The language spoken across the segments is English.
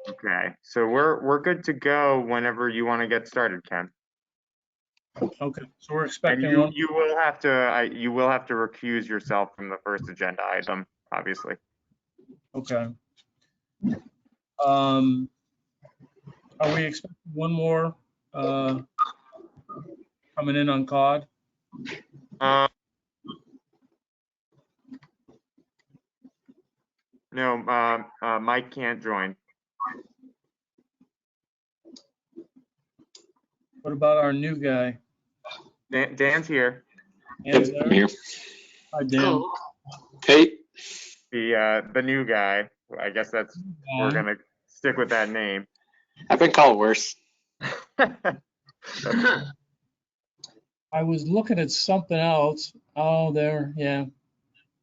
Okay, so we're good to go whenever you want to get started, Ken. Okay, so we're And expecting you one. you will have to you will have to recuse yourself from the first agenda item, obviously. Okay. Are we expecting one more coming in on CAUD? Uh, no, Mike can't join. What about our new guy? Dan's here. Dan's Yep, I'm there? here. Hi, Dan. Hey, The new guy. I guess we're gonna stick with that name. I've been called worse. I was looking at something else. Oh, there, yeah.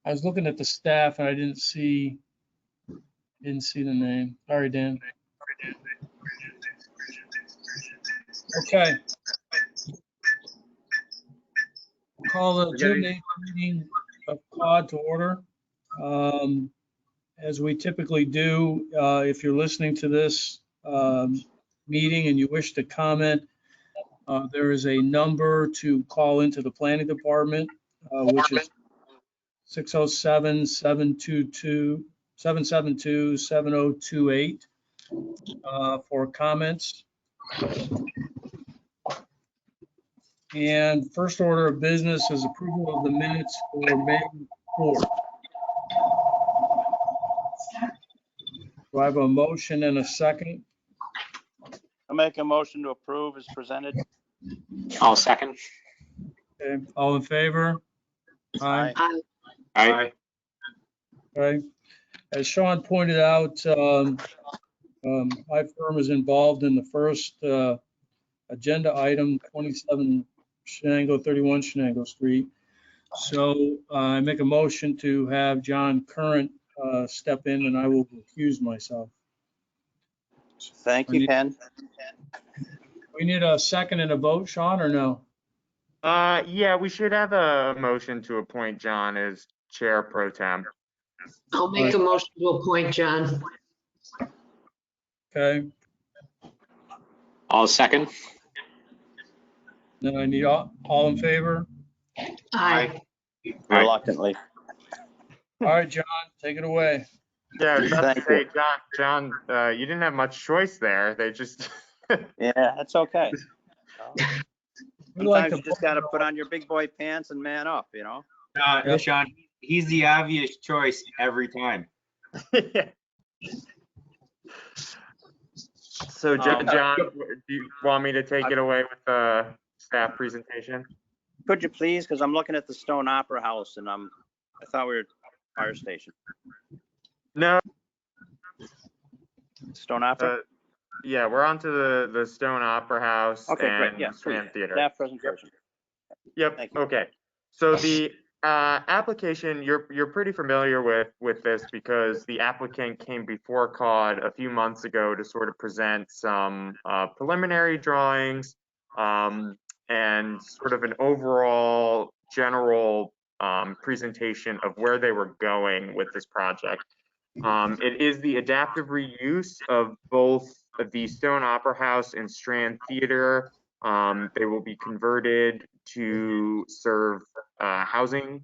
I was looking at the staff and I didn't see the name. Sorry, Dan. Okay. Call the June 8th meeting of CAUD to order. As we typically do, if you're listening to this meeting and you wish to comment, there is a number to call into the planning department, which is 607-772-7028 for comments. And first order of business is approval of the minutes for May 4th. Do I have a motion and a second? I'll make a motion to approve as presented. I'll second. Okay, all in favor? Aye. Aye. Okay. As Sean pointed out, my firm is involved in the first agenda item, 27 Shenango, 31 Shenango Street. So I make a motion to have John Current step in, and I will recuse myself. Thank you, Ken. We need a second and a vote, Sean, or no? Yeah, we should have a motion to appoint John as chair pro tem. I'll make a motion to appoint John. Okay. I'll second. Then I need all in favor. Aye. Reluctantly. All right, John, take it away. Yeah, I was about to Thank say, John, you didn't have much choice there. They just. Yeah, that's okay. We like Sometimes you just got to put on your big boy pants and man up, you know? Yep. Sean, he's the obvious choice every time. So, John, do you want me to take it away with the staff presentation? Could you please? Because I'm looking at the Stone Opera House and I thought we were at fire station. No. Stone Opera? Yeah, we're on to the Stone Opera House Okay, great. and Yeah, Strand Theater. Staff presentation. Yep. Thank you. Okay. So the application, you're pretty familiar with this because the applicant came before CAUD a few months ago to sort of present some preliminary drawings and sort of an overall general presentation of where they were going with this project. It is the adaptive reuse of both the Stone Opera House and Strand Theater. They will be converted to serve housing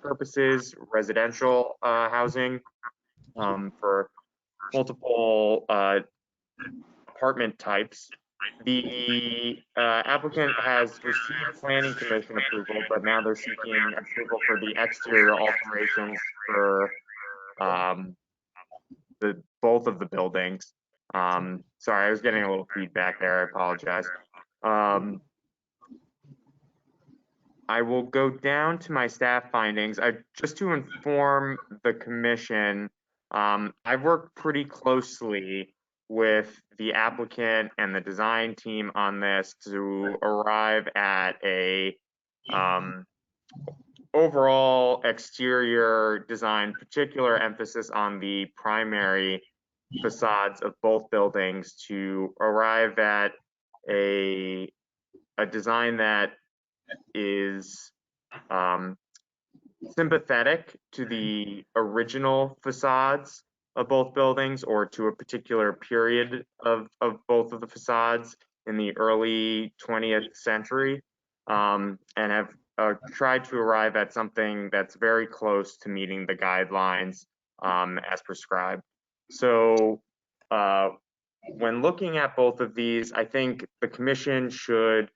purposes, residential housing for multiple apartment types. The applicant has received planning commission approval, but now they're seeking approval for the exterior alterations for both of the buildings. Sorry, I was getting a little feedback there. I apologize. I will go down to my staff findings. Just to inform the commission, I've worked pretty closely with the applicant and the design team on this to arrive at a overall exterior design, particular emphasis on the primary facades of both buildings to arrive at a design that is sympathetic to the original facades of both buildings or to a particular period of both of the facades in the early 20th century, and have tried to arrive at something that's very close to meeting the guidelines as prescribed. So when looking at both of these, I think the commission should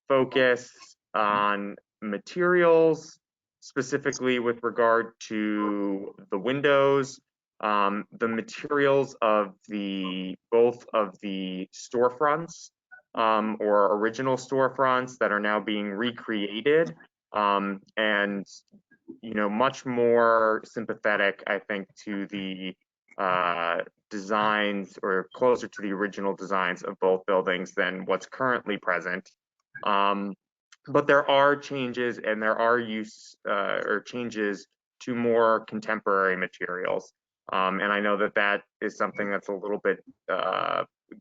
focus on materials, specifically with regard to the windows, the materials of both of the storefronts or original storefronts that are now being recreated, and much more sympathetic, I think, to the designs or closer to the original designs of both buildings than what's currently present. But there are changes, and there are changes to more contemporary materials. And I know that is something that's a little bit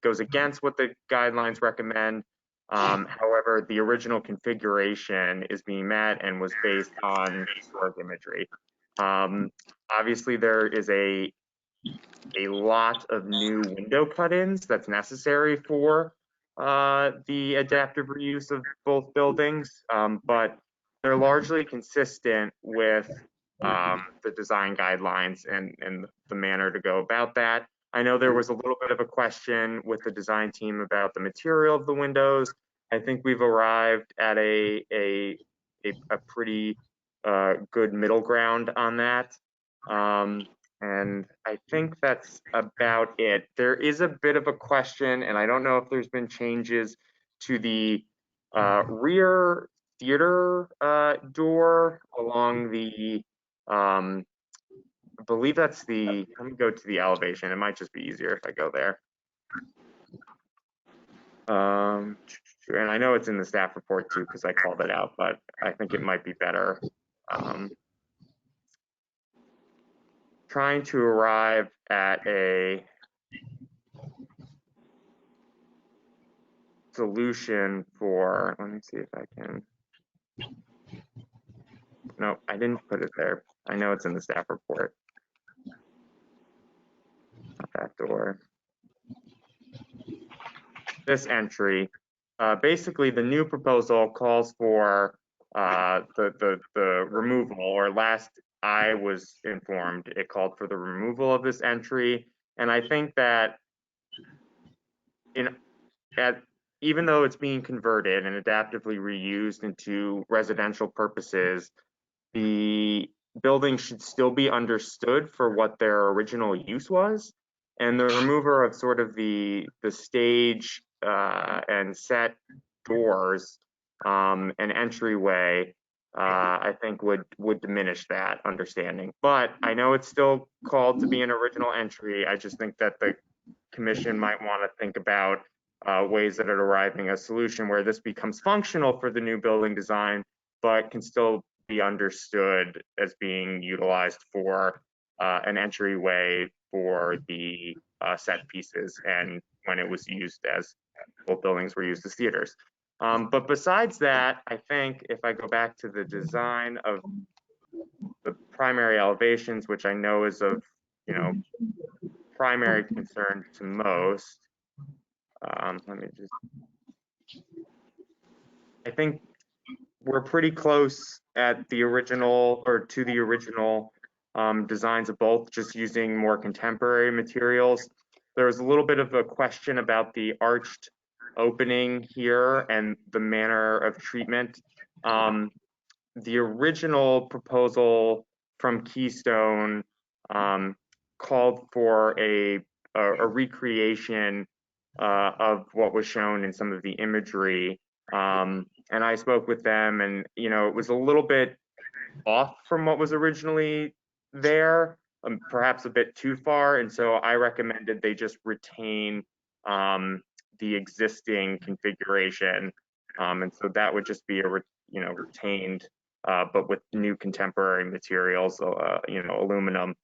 goes against what the guidelines recommend. However, the original configuration is being met and was based on historic imagery. Obviously, there is a lot of new window cut-ins that's necessary for the adaptive reuse of both buildings, but they're largely consistent with the design guidelines and the manner to go about that. I know there was a little bit of a question with the design team about the material of the windows. I think we've arrived at a pretty good middle ground on that. And I think that's about it. There is a bit of a question, and I don't know if there's been changes to the rear theater door along the, I believe that's let me go to the elevation. It might just be easier if I go there. And I know it's in the staff report too, because I called it out, but I think it might be better. Trying to arrive at a solution for, let me see if I can. No, I didn't put it there. I know it's in the staff report. Not that door. This entry. Basically, the new proposal calls for the removal, or last I was informed, it called for the removal of this entry. And I think that even though it's being converted and adaptively reused into residential purposes, the building should still be understood for what their original use was. And the remover of sort of the stage and set doors and entryway, I think would diminish that understanding. But I know it's still called to be an original entry. I just think that the commission might want to think about ways that are arriving at a solution where this becomes functional for the new building design, but can still be understood as being utilized for an entryway for the set pieces, and when it was used as both buildings were used as theaters. But besides that, I think if I go back to the design of the primary elevations, which I know is of primary concern to most, let me just, I think we're pretty close at the original, or to the original designs of both, just using more contemporary materials. There was a little bit of a question about the arched opening here and the manner of treatment. The original proposal from Keystone called for a recreation of what was shown in some of the imagery. And I spoke with them, and it was a little bit off from what was originally there, perhaps a bit too far. And so I recommended they just retain the existing configuration. And so that would just be retained, but with new contemporary materials, aluminum.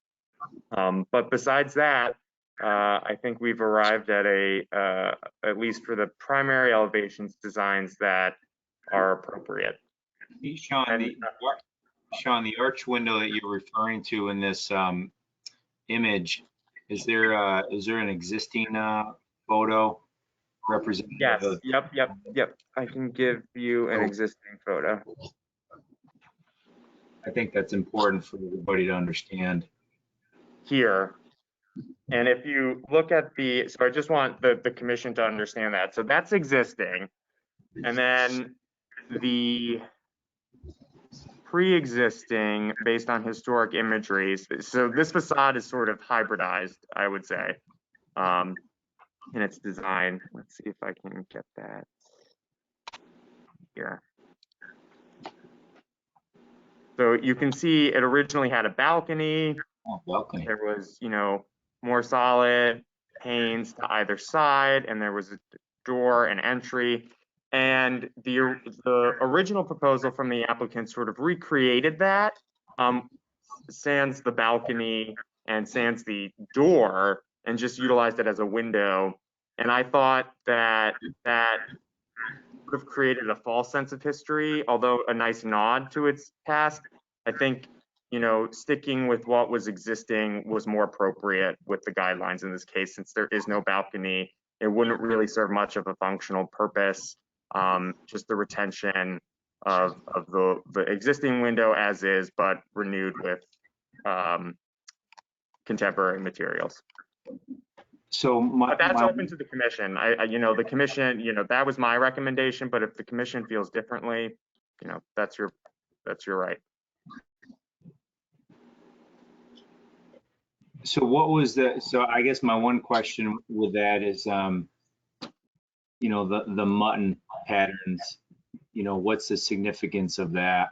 But besides that, I think we've arrived at at least for the primary elevations, designs that are appropriate. Sean, the arch window that you're referring to in this image, is there an existing photo representative Yes, of? yep. I can give you an existing photo. I think that's important for everybody to understand. Here. And if you look at so I just want the commission to understand that. So that's existing. And then the pre-existing based on historic imagery. So this facade is sort of hybridized, I would say, in its design. Let's see if I can get that here. So you can see it originally had a balcony. Oh, balcony. There was, more solid panes to either side, and there was a door and entry. And the original proposal from the applicant sort of recreated that, sans the balcony and sans the door, and just utilized it as a window. And I thought that would have created a false sense of history, although a nice nod to its past. I think, sticking with what was existing was more appropriate with the guidelines in this case, since there is no balcony. It wouldn't really serve much of a functional purpose. Just the retention of the existing window as is, but renewed with contemporary materials. So But that's open to the commission. The commission, that was my recommendation, but if the commission feels differently, that's your right. So what was so I guess my one question with that is, the mutton patterns, what's the significance of that?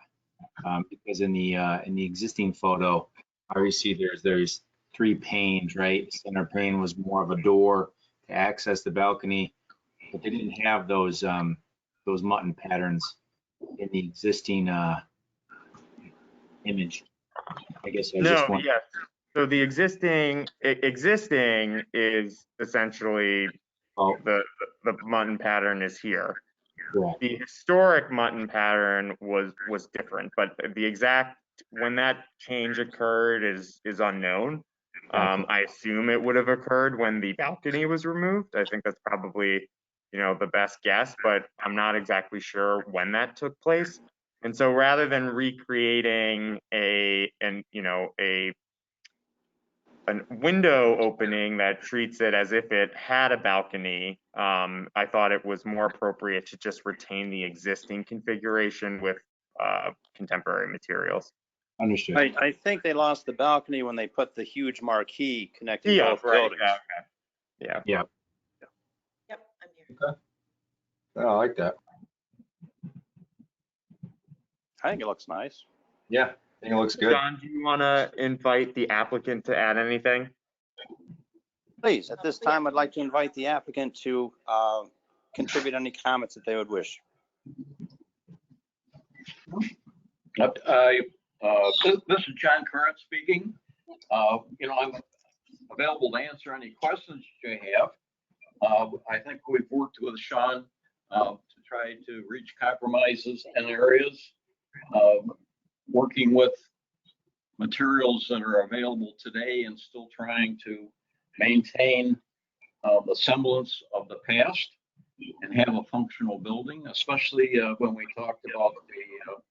Because in the existing photo, obviously there's 3 panes, right? The center pane was more of a door to access the balcony, but they didn't have those mutton patterns in the existing image. I guess I just want. Yes. So the existing is essentially the mutton pattern is here. Right. The historic mutton pattern was different, but the exact when that change occurred is unknown. I assume it would have occurred when the balcony was removed. I think that's probably, the best guess, but I'm not exactly sure when that took place. And so rather than recreating a window opening that treats it as if it had a balcony, I thought it was more appropriate to just retain the existing configuration with contemporary materials. Understood. I think they lost the balcony when they put the huge marquee connecting both buildings. Yeah. Yeah. Yep, I'm here. I like that. I think it looks nice. Yeah, I think it looks good. John, do you want to invite the applicant to add anything? Please, at this time, I'd like to invite the applicant to contribute any comments that they would wish. This is John Curran speaking. I'm available to answer any questions you have. I think we've worked with Sean to try to reach compromises in areas, working with materials that are available today and still trying to maintain the semblance of the past and have a functional building, especially when we talked about the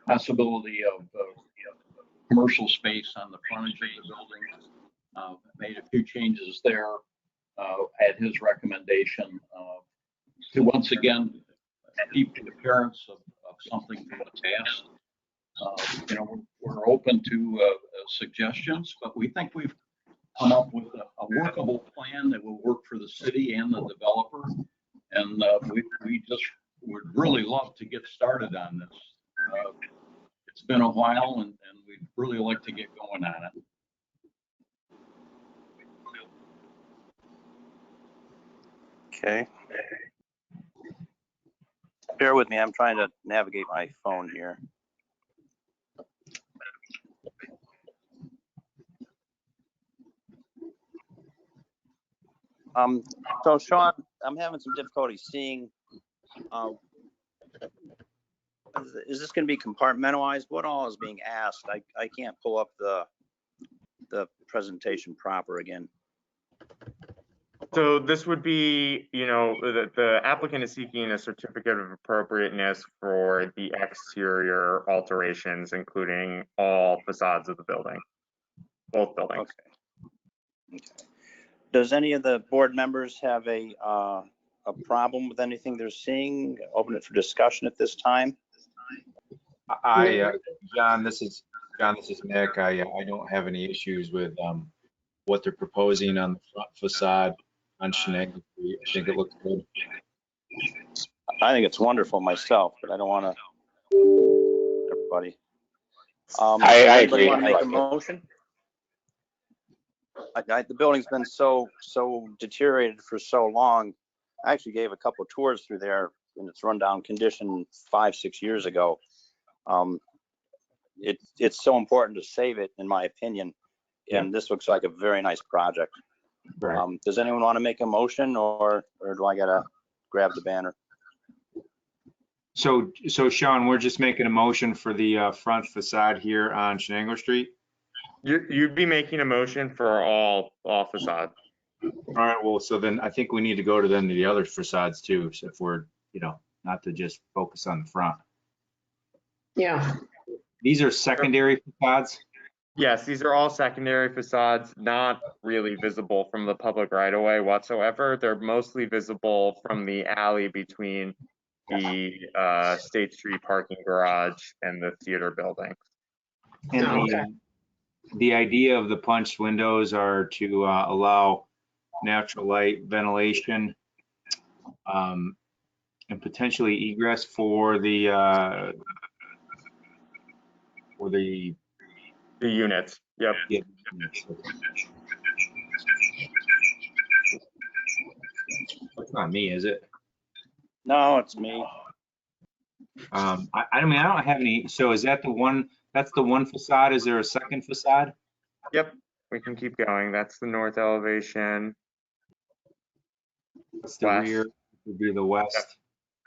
possibility of commercial space on the frontage of the building. Made a few changes there at his recommendation to once again keep the appearance of something from the past. We're open to suggestions, but we think we've come up with a workable plan that will work for the city and the developer. And we just would really love to get started on this. It's been a while and we'd really like to get going on it. Okay. Bear with me, I'm trying to navigate my phone here. So Sean, I'm having some difficulty seeing, is this going to be compartmentalized? What all is being asked? I can't pull up the presentation proper again. So this would be, the applicant is seeking a certificate of appropriateness for the exterior alterations, including all facades of the building, both buildings. Okay. Does any of the board members have a problem with anything they're seeing? Open it for discussion at this time. John, this is Nick. I don't have any issues with what they're proposing on the front facade on Shenango Street. I think it looks good. I think it's wonderful myself, but I don't want to, everybody. I agree. Want to I make like a it. motion? The building's been so deteriorated for so long. I actually gave a couple of tours through there in its rundown condition 5-6 years ago. It's so important to save it, in my opinion. And this looks like a very nice project. Right. Does anyone want to make a motion, or do I gotta grab the banner? So Sean, we're just making a motion for the front facade here on Shenango Street. You'd be making a motion for all facade. All right, well, so then I think we need to go to then the other facades too, so if we're, not to just focus on the front. Yeah, These are secondary facades? Yes, these are all secondary facades, not really visible from the public right of way whatsoever. They're mostly visible from the alley between the State Street parking garage and the theater building. And Okay. the idea of the punched windows are to allow natural light, ventilation, and potentially egress for the The units, yep. That's not me, is it? No, it's me. I mean, I don't have any. So is that the one? That's the one facade. Is there a second facade? Yep, we can keep going. That's the north elevation. That's the West. rear. Would be the west.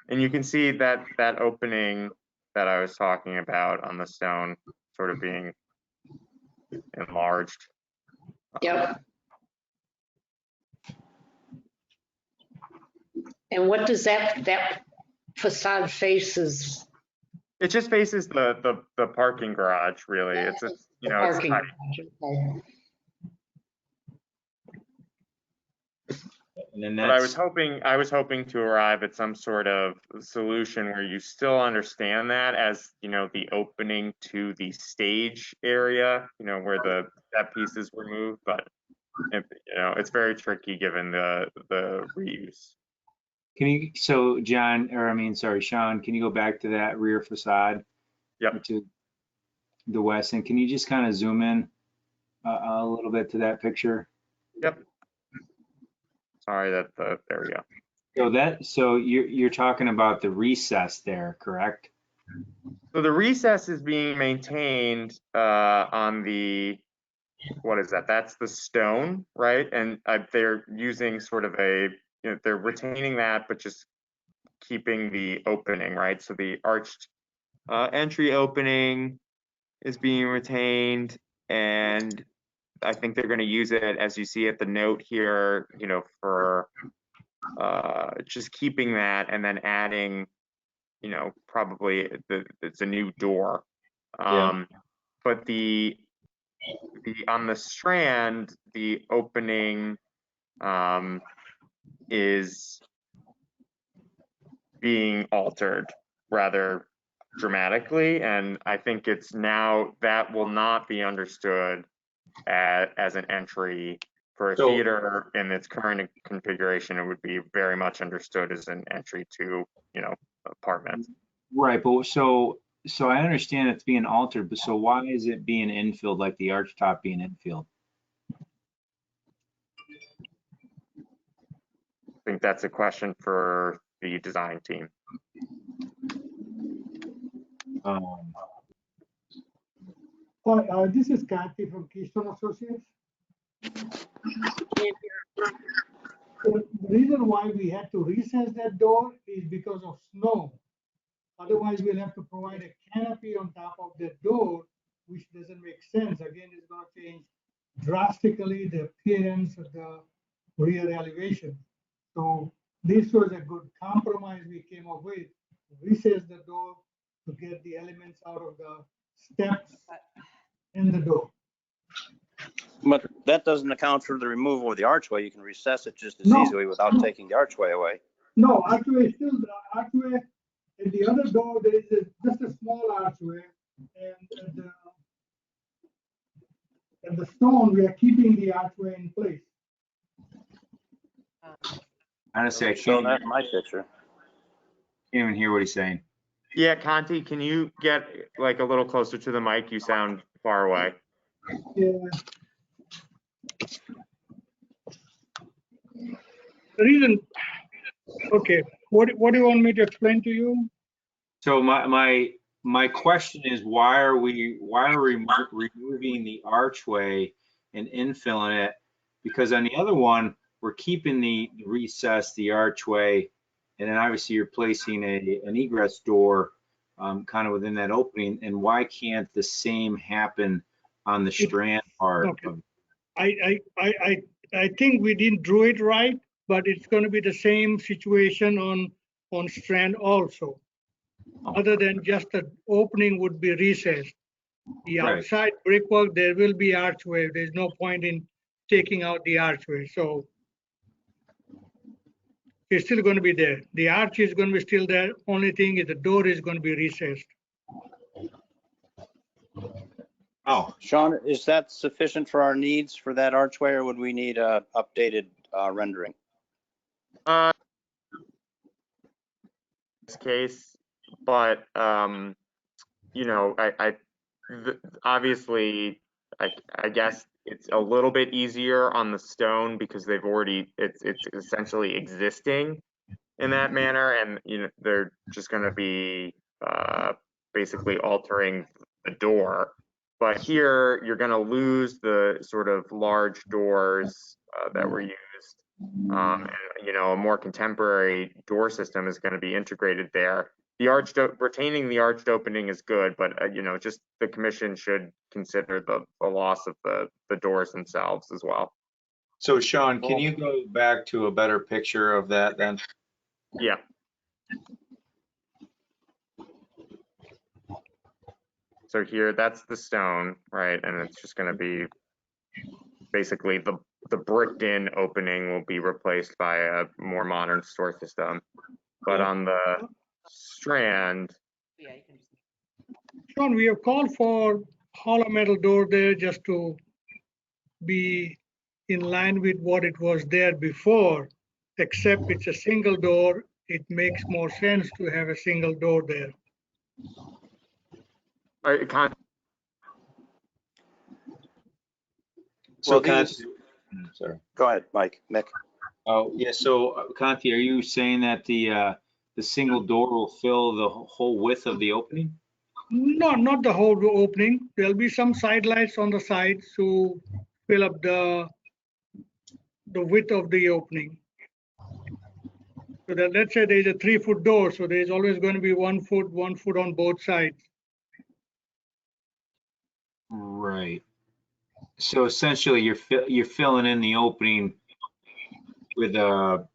And you can see that opening that I was talking about on the stone sort of being enlarged. yep. And what does that facade faces? It just faces the parking garage, really. It's it's Parking. tight. Okay. And then But I was hoping to arrive at some sort of solution where you still understand that as, the opening to the stage area, where the set pieces were moved, but it's very tricky given the reuse. So John, or I mean, sorry, Sean, can you go back to that rear facade? Yep. To the west, and can you just kind of zoom in a little bit to that picture? Yep. Sorry there we go. So you're talking about the recess there, correct? So the recess is being maintained on the, what is that? That's the stone, right? And they're using sort of they're retaining that, but just keeping the opening, right? So the arched entry opening is being retained, and I think they're going to use it, as you see at the note here, for just keeping that, and then adding, probably it's a new door. But the on the Strand, the opening is being altered rather dramatically, and I think it's now that will not be understood as an entry for a theater in its current configuration. It would be very much understood as an entry to, apartments. Right, but so I understand it's being altered, but so why is it being infilled, like the arch top being infilled? I think that's a question for the design team. This is Kathy from Keystone Associates. The reason why we had to recess that door is because of snow. Otherwise, we'll have to provide a canopy on top of the door, which doesn't make sense. Again, it's going to change drastically the appearance of the rear elevation. So this was a good compromise we came up with. Recess the door to get the elements out of the steps in the door. But that doesn't account for the removal of the archway. You can recess it just as No, easily without no. taking the archway away. No, archway is still, the archway, at the other door, there is just a small archway, and at the stone, we are keeping the archway in place. Honestly, I Show can't that in my picture. even hear what he's saying. Yeah, Conti, can you get like a little closer to the mic? You sound far away. Yeah. The reason, okay, what do you want me to explain to you? So my question is, why are we removing the archway and infilling it? Because on the other one, we're keeping the recess, the archway, and then obviously you're placing an egress door kind of within that opening. And why can't the same happen on the Strand part? Okay. I think we didn't draw it right, but it's going to be the same situation on Strand also. Other than just the opening would be recessed. The Right. outside brickwork, there will be archway. There's no point in taking out the archway. So it's still going to be there. The arch is going to be still there. Only thing is the door is going to be recessed. Oh, Sean, is that sufficient for our needs for that archway, or would we need a updated rendering? This case, but you know, obviously, I guess it's a little bit easier on the stone because they've already it's essentially existing in that manner, and you know they're just going to be basically altering the door. But here you're going to lose the sort of large doors that were used. And, you know, a more contemporary door system is going to be integrated there. The retaining the arched opening is good, but you know, just the commission should consider the loss of the doors themselves as well. So Sean, can you go back to a better picture of that then? Yeah. So here, that's the stone, right? And it's just going to be basically the bricked in opening will be replaced by a more modern store system. But on the Strand, Sean, we have called for hollow metal door there just to be in line with what it was there before, except it's a single door. It makes more sense to have a single door there. So well, sorry. Go ahead, Mike, Mick. oh yeah. So Conti, are you saying that the single door will fill the whole width of the opening? No, not the whole opening. There'll be some side lights on the sides to fill up the width of the opening. So that, let's say there's a 3-foot door, so there's always going to be 1 foot on both sides. Right. So essentially, you're filling in the opening with a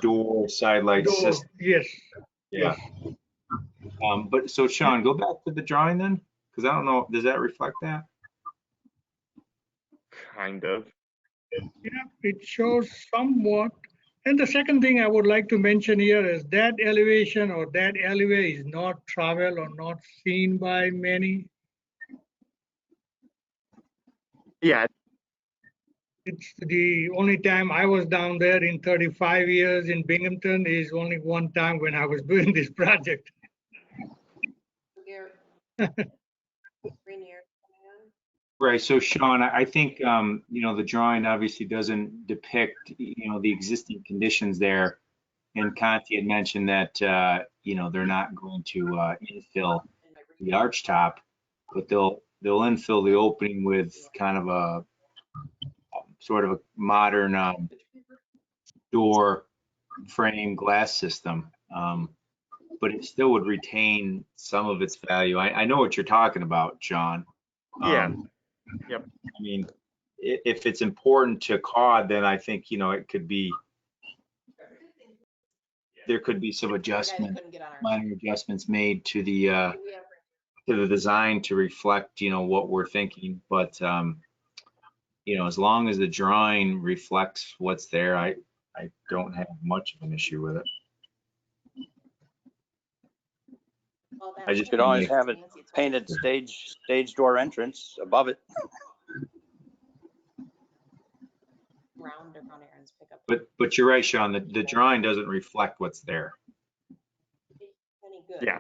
door side light Door, system. yes. Yeah. Yes. But so Sean, go back to the drawing then, because I don't know, does that reflect that? kind of. Yeah, it shows somewhat. And the second thing I would like to mention here is that elevation or that alleyway is not traveled or not seen by many. Yeah, It's the only time I was down there in 35 years in Binghamton is only one time when I was doing this project. Right. So Sean, I think the drawing obviously doesn't depict the existing conditions there. And Conti had mentioned that they're not going to infill the arch top, but they'll infill the opening with kind of a sort of a modern door frame glass system. But it still would retain some of its value. I know what you're talking about, John. Yeah. Yep. I mean, if it's important to CAUD, then I think, it could be, there could be some minor adjustments made to the design to reflect, what we're thinking. But, as long as the drawing reflects what's there, I don't have much of an issue with it. I just Could always have it painted stage door entrance above it. But you're right, Sean, the drawing doesn't reflect what's there. Yeah.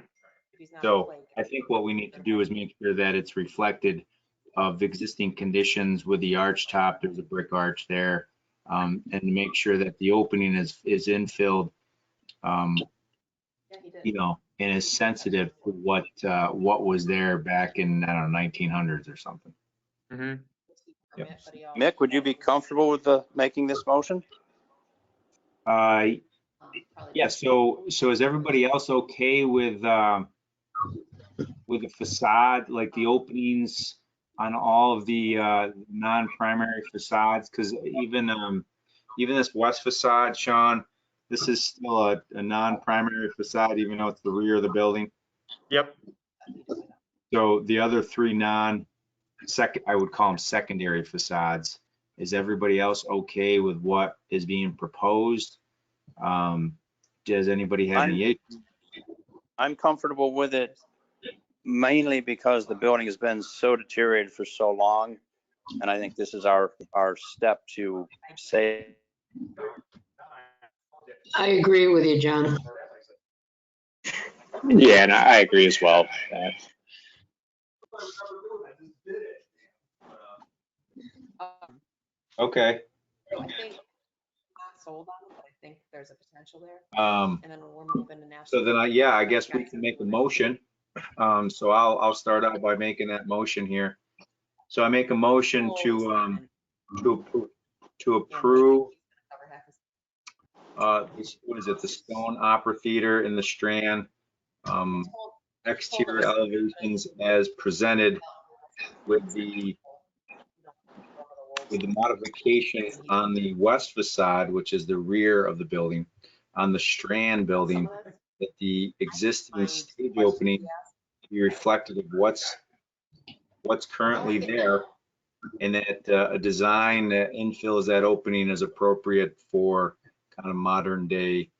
So I think what we need to do is make sure that it's reflected of existing conditions with the arch top. There's a brick arch there. And to make sure that the opening is infilled, and is sensitive to what was there back in, I don't know, 1900s or something. Mm-hmm. Yep. Mick, would you be comfortable with making this motion? Yeah, so is everybody else okay with the facade, like the openings on all of the non-primary facades? Because even this west facade, Sean, this is still a non-primary facade, even though it's the rear of the building. Yep. So the other three I would call them secondary facades. Is everybody else okay with what is being proposed? Does anybody have any issues? I'm comfortable with it mainly because the building has been so deteriorated for so long. And I think this is our step to say. I agree with you, John. Yeah, and I agree as well. Okay. I think not sold on it, but I think there's a potential there. And then we're moving to national. So then I guess we can make a motion. So I'll start out by making that motion here. So I make a motion to approve what is it, the stone opera theater in the Strand, exterior elevations as presented with the modification on the west facade, which is the rear of the building, on the Strand building, that the existing stage opening be reflective of what's currently there, and that a design that infills that opening is appropriate for kind of modern day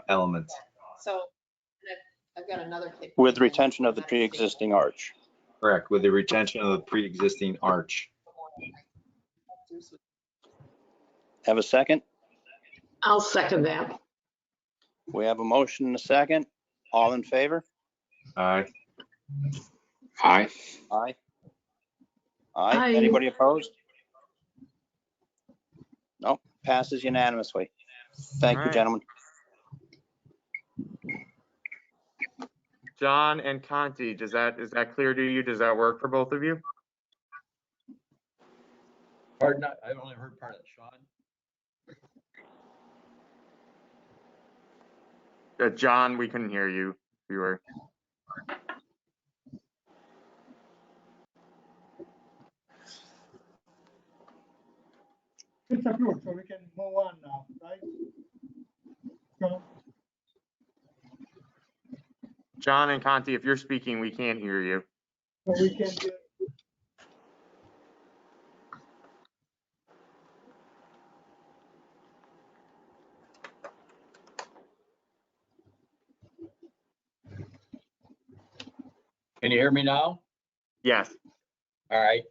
elements. So I've got another. With retention of the pre-existing arch. Correct, with the retention of the pre-existing arch. Have a second? I'll second that. We have a motion and a second. All in favor? Aye. Aye. Aye. Aye. Anybody opposed? Nope, passes unanimously. Thank All you, right. gentlemen. John and Conti, is that clear to you? Does that work for both of you? Pardon, I only heard part of it, Sean. John, we couldn't hear you. You were. It's approved, so we can move on now, right? So, John and Conti, if you're speaking, we can't hear you. so we can do. Can you hear me now? Yes. All right.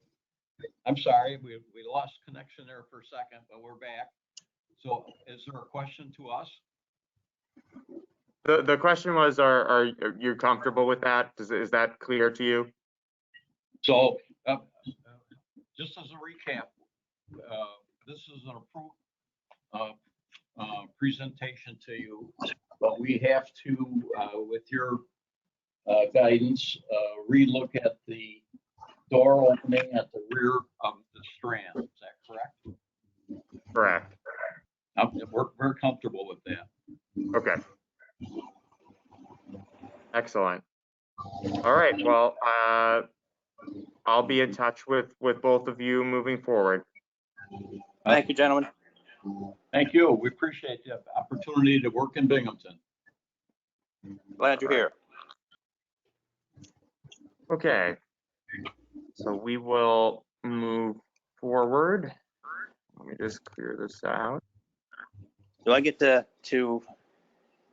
I'm sorry, we lost connection there for a second, but we're back. So is there a question to us? The question was, are you comfortable with that? Is that clear to you? So just as a recap, this is an approved presentation to you, but we have to, with your guidance, relook at the door opening at the rear of the Strand. Is that correct? Correct. We're comfortable with that. Okay. Excellent. All right. Well, I'll be in touch with both of you moving forward. Thank you, gentlemen. Thank you. We appreciate the opportunity to work in Binghamton. Glad you're here. Okay, so we will move forward. Let me just clear this out. Do I get to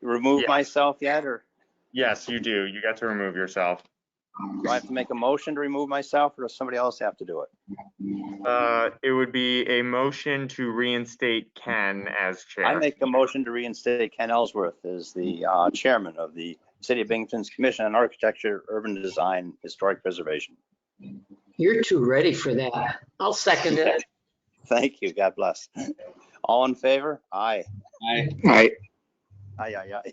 remove Yeah. myself yet, or Yes, you do. You got to remove yourself. do I have to make a motion to remove myself, or does somebody else have to do it? It would be a motion to reinstate Ken as chair. I make a motion to reinstate Ken Ellsworth as the chairman of the City of Binghamton's Commission on Architecture, Urban Design, Historic Preservation. You're too ready for that. I'll second it. Thank you. God bless. All in favor? Aye. Aye. Aye. Aye, aye, aye.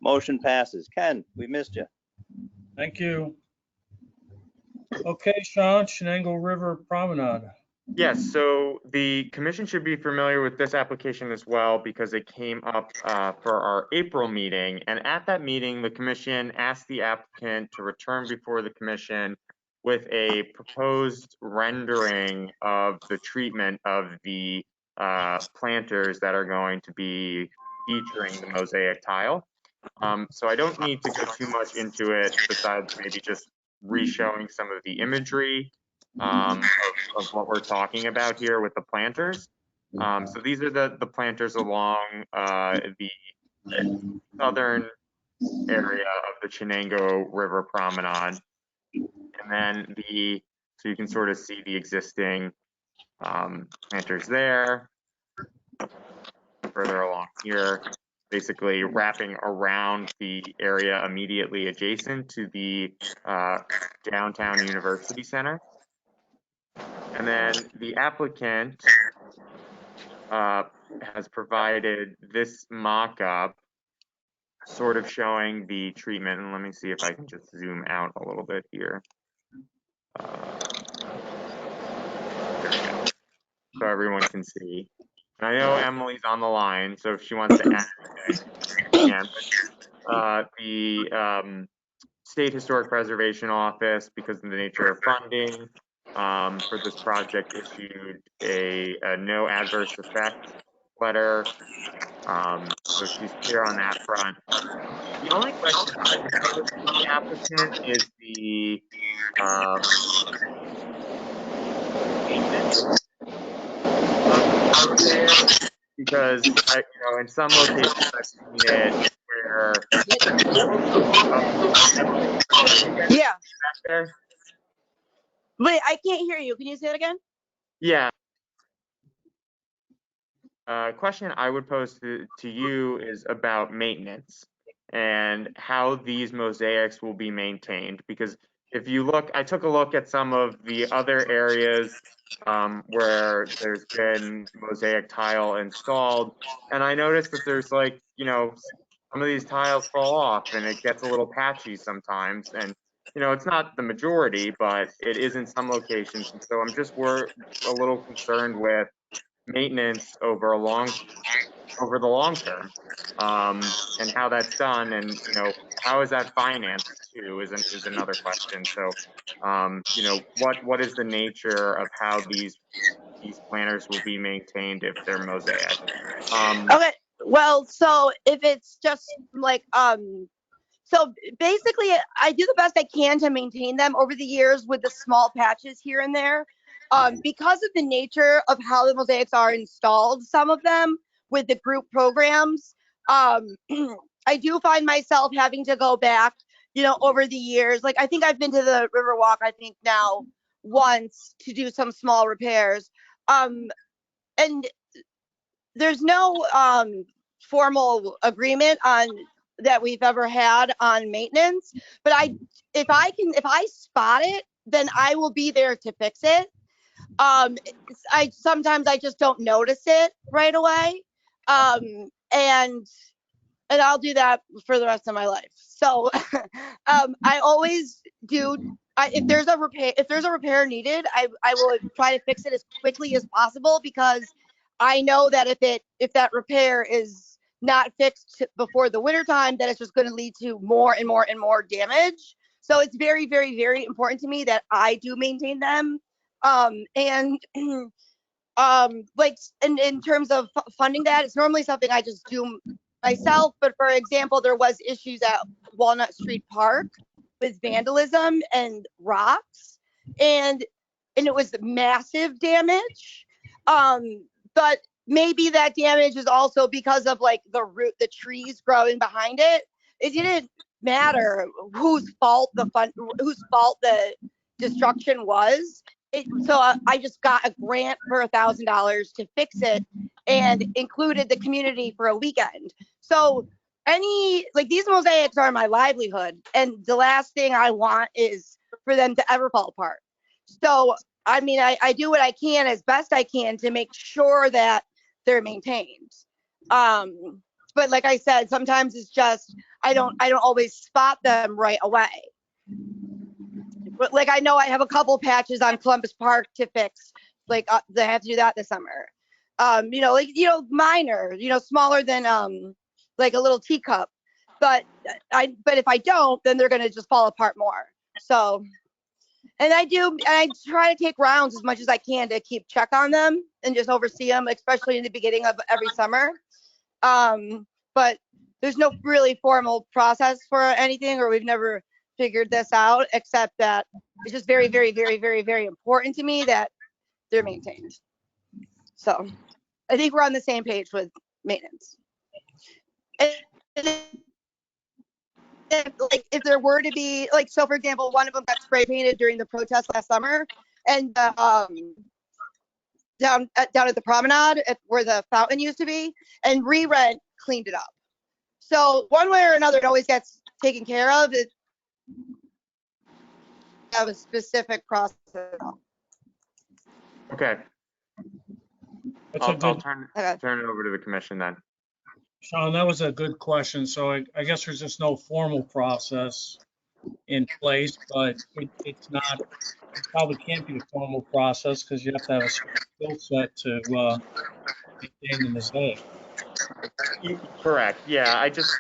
Motion passes. Ken, we missed you. Thank you. Okay, Sean, Shenango River Promenade. Yes, so the commission should be familiar with this application as well because it came up for our April meeting. And at that meeting, the commission asked the applicant to return before the commission with a proposed rendering of the treatment of the planters that are going to be featuring the mosaic tile. So I don't need to go too much into it besides maybe just re-showing some of the imagery of what we're talking about here with the planters. So these are the planters along the southern area of the Chenango River Promenade. And then so you can sort of see the existing planters there. Further along here, basically wrapping around the area immediately adjacent to the downtown University Center. And then the applicant has provided this mock-up sort of showing the treatment. And let me see if I can just zoom out a little bit here. There we go. So everyone can see. And I know Emily's on the line, so if she wants to add anything, she can. The State Historic Preservation Office, because of the nature of funding for this project, issued a no adverse effect letter. So she's clear on that front. The only question I would pose to the applicant is the maintenance of there, because in some locations I've seen it where Yeah. back there. Wait, I can't hear you. Can you say it again? Yeah. Question I would pose to you is about maintenance and how these mosaics will be maintained. Because if you look, I took a look at some of the other areas where there's been mosaic tile installed, and I noticed that there's some of these tiles fall off and it gets a little patchy sometimes. And it's not the majority, but it is in some locations. And so I'm just a little concerned with maintenance over the long term, and how that's done, and how is that financed too is another question. So what is the nature of how these planters will be maintained if they're mosaic? Okay. Well, so if it's just like so basically I do the best I can to maintain them over the years with the small patches here and there. Because of the nature of how the mosaics are installed, some of them with the group programs, I do find myself having to go back, over the years. Like I think I've been to the Riverwalk, I think now once to do some small repairs. And there's no formal agreement on that we've ever had on maintenance, but if I spot it, then I will be there to fix it. Sometimes I just don't notice it right away. And I'll do that for the rest of my life. So, I always do. If there's a repair needed, I will try to fix it as quickly as possible, because I know that if that repair is not fixed before the winter time, then it's just going to lead to more and more and more damage. So it's very, very, very important to me that I do maintain them. And like in terms of funding that, it's normally something I just do myself. But for example, there was issues at Walnut Street Park with vandalism and rocks, and it was massive damage. But maybe that damage is also because of like the trees growing behind it. It didn't matter whose fault the destruction was. So I just got a grant for $1,000 to fix it and included the community for a weekend. So these mosaics are my livelihood, and the last thing I want is for them to ever fall apart. So I mean, I do what I can as best I can to make sure that they're maintained. But like I said, sometimes it's just I don't always spot them right away. But like I know I have a couple patches on Columbus Park to fix. Like they have to do that this summer. Minor, smaller than like a little teacup. But if I don't, then they're gonna just fall apart more. So. And I try to take rounds as much as I can to keep check on them and just oversee them, especially in the beginning of every summer. But there's no really formal process for anything, or we've never figured this out, except that it's just very, very, very, very, very important to me that they're maintained. So I think we're on the same page with maintenance. If there were to be so for example, one of them got spray painted during the protest last summer, and down at the promenade where the fountain used to be, and re-rent cleaned it up. So one way or another, it always gets taken care of. It have a specific process. Okay, That's a I'll good, turn Okay. it over to the commission then. Sean, that was a good question. So I guess there's just no formal process in place, but it's not, it probably can't be a formal process because you have to have a certain skill set to maintain the mosaic. Correct. Yeah, I just,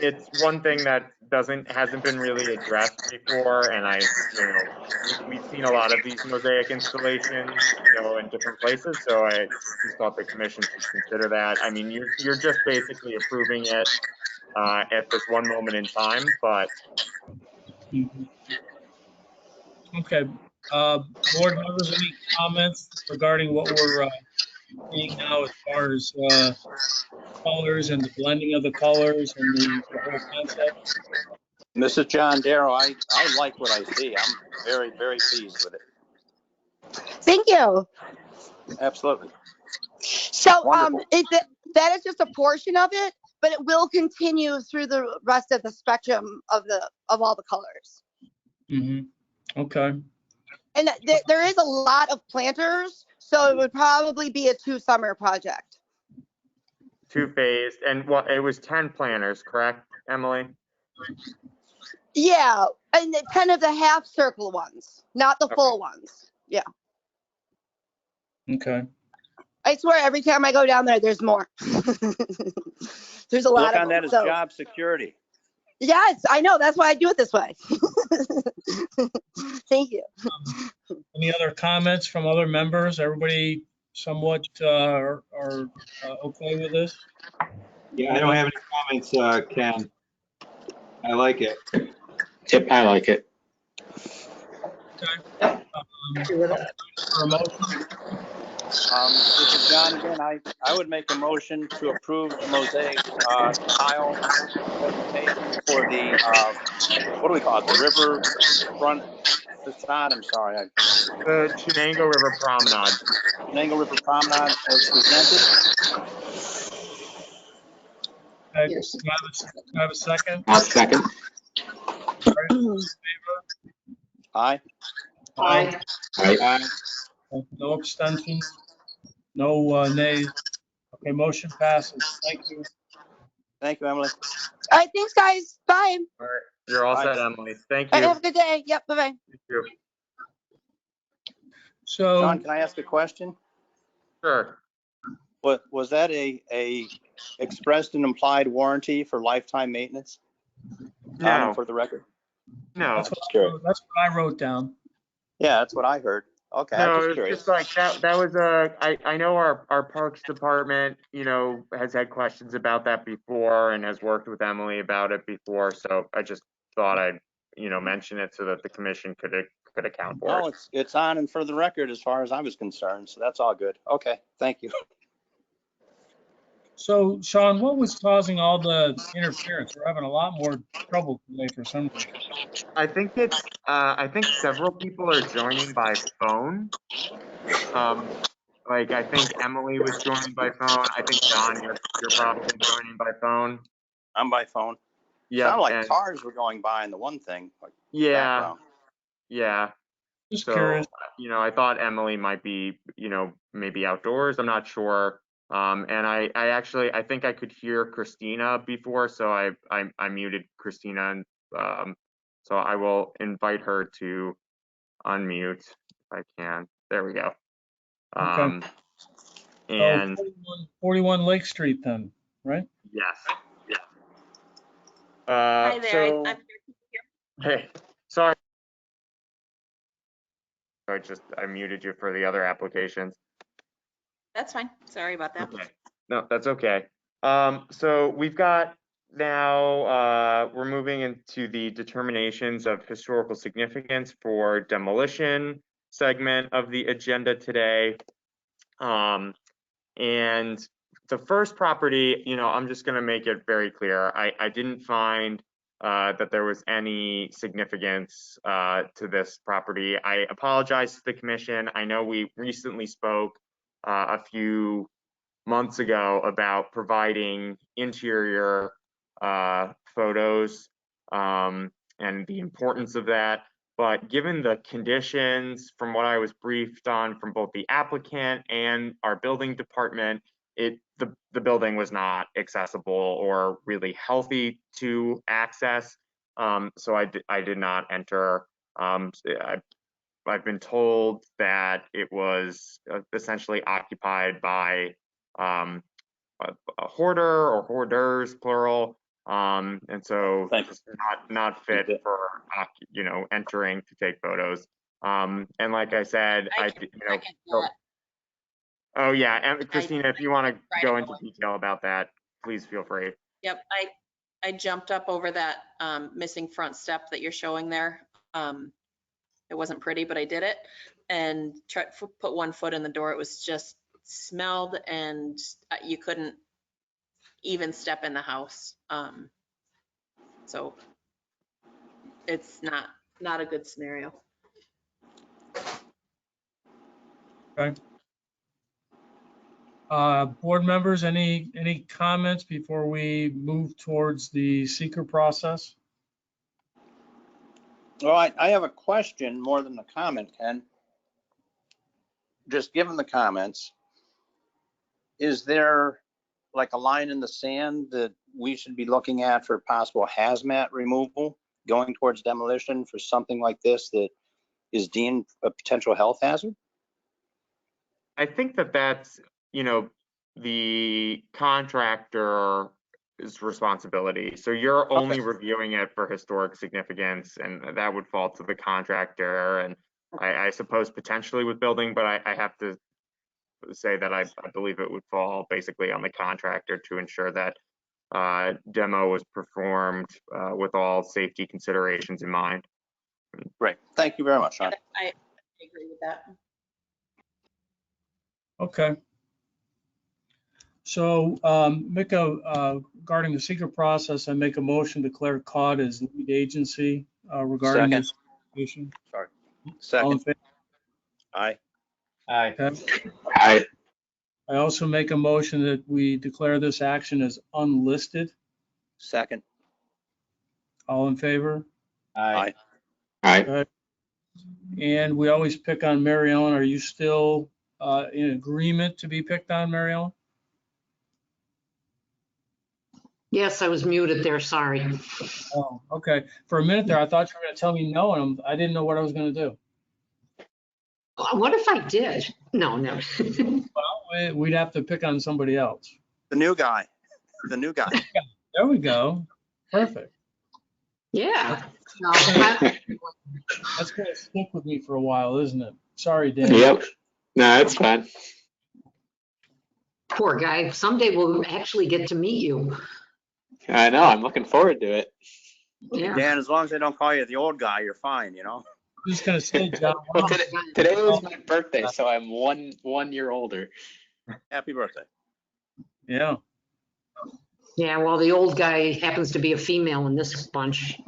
it's one thing that hasn't been really addressed before, and we've seen a lot of these mosaic installations, in different places. So I just thought the commission should consider that. I mean, you're just basically approving it at this one moment in time, but Mhm. Okay. Board members, any comments regarding what we're seeing now as far as colors and the blending of the colors and the whole concept? Mrs. John Darrow, I like what I see. I'm very, very pleased with it. Thank you. Absolutely. So Wonderful. that is just a portion of it, but it will continue through the rest of the spectrum of all the colors. Mm-hmm. Okay. And there is a lot of planters, so it would probably be a 2-summer project. two-phased, and it was 10 planters, correct, Emily? Yeah, and kind of the half circle ones, not the full ones. Yeah. Okay. I swear every time I go down there, there's more. There's a lot Look of on them. that as So, job security. yes, I know. That's why I do it this way. Thank you. Any other comments from other members? Everybody somewhat are okay with this? Yeah, I don't have any comments, Ken. I like it. Yep, I like it. For a motion? This is John again. I would make a motion to approve the mosaic tile presentation for the, what do we call it? The riverfront facade. I'm sorry. The Chenango River Promenade. Chenango River Promenade as presented. Okay, do I have a second? I'll second. All right, all in favor? Aye. Aye. Aye. No abstentions? No nays? Okay, motion passes. Thank you. Thank you, Emily. All right, thanks, guys. Bye. All right, you're all Bye. set, Emily. Thank All right, you. have a good day. Yep, bye-bye. Thank you. So, Sean, can I ask a question? Sure. Was that a expressed and implied warranty for lifetime maintenance? No. For the record? No, That's Just curious. what I wrote down. Yeah, that's what I heard. Okay, I'm no, just it was curious. just like that was I know our Parks Department, you know, has had questions about that before and has worked with Emily about it before, so I just thought I'd, you know, mention it so that the commission could account for No, it. it's on and for the record as far as I was concerned, so that's all good. Okay, thank you. So Sean, what was causing all the interference? We're having a lot more trouble today for some reason. I think I think several people are joining by phone. Like I think Emily was joining by phone. I think John, you're probably joining by phone. I'm by phone. Yep, Sounded like and cars were going by in the one thing, like yeah, background. yeah. Just So, curious. you know, I thought Emily might be, you know, maybe outdoors. I'm not sure. And I actually, I think I could hear Christina before, so I muted Christina, and so I will invite her to unmute if I can. There we go. Okay. And 41 Lake Street then, right? yes, yeah. Hi there. So, I'm hey, sorry. I muted you for the other applications. That's fine. Sorry about that. Okay. No, that's okay. So we've got now, we're moving into the determinations of historical significance for demolition segment of the agenda today. And the first property, you know, I'm just going to make it very clear. I didn't find that there was any significance to this property. I apologize to the commission. I know we recently spoke a few months ago about providing interior photos and the importance of that. But given the conditions, from what I was briefed on from both the applicant and our building department, the building was not accessible or really healthy to access. So I did not enter. I've been told that it was essentially occupied by a hoarder or hoarders, plural, and so it's not fit for, you know, entering to take photos. And like I said, oh yeah, and Christina, if you want to go into detail about that, please feel free. Yep, I jumped up over that missing front step that you're showing there. It wasn't pretty, but I did it and tried to put one foot in the door. It was just smelled and you couldn't even step in the house. So it's not a good scenario. Okay. Board members, any comments before we move towards the seeker process? Well, I have a question more than a comment, Ken. Just given the comments, is there like a line in the sand that we should be looking at for possible hazmat removal going towards demolition for something like this that is deemed a potential health hazard? I think that that's, you know, the contractor's responsibility. So you're only reviewing it for historic significance, and that would fall to the contractor. And I suppose potentially with building, but I have to say that I believe it would fall basically on the contractor to ensure that demo was performed with all safety considerations in mind. Great. Thank you very much, Sean. I agree with that. Okay. So, regarding the seeker process, I make a motion to declare CAUD as lead agency regarding this application. Sorry. All in Second. favor? Aye. Aye. Okay. Aye. I also make a motion that we declare this action as unlisted. Second. All in favor? Aye. Aye. Okay. And we always pick on Mary Ellen. Are you still in agreement to be picked on, Mary Ellen? Yes, I was muted there, sorry. Oh, okay. For a minute there, I thought you were going to tell me no, and I didn't know what I was going to do. What if I did? No. Well, we'd have to pick on somebody else. The new guy. The new guy. There we go. Perfect. Yeah, No, I- That's gonna stick with me for a while, isn't it? Sorry, Dan. Yep. No, that's fine. Poor guy. Someday we'll actually get to meet you. I know. I'm looking forward to it. Yeah. Dan, as long as they don't call you the old guy, you're fine, you know? I'm just gonna say, John, Well, today was my birthday, so I'm one year older. Happy birthday. yeah. Yeah, well, the old guy happens to be a female in this bunch.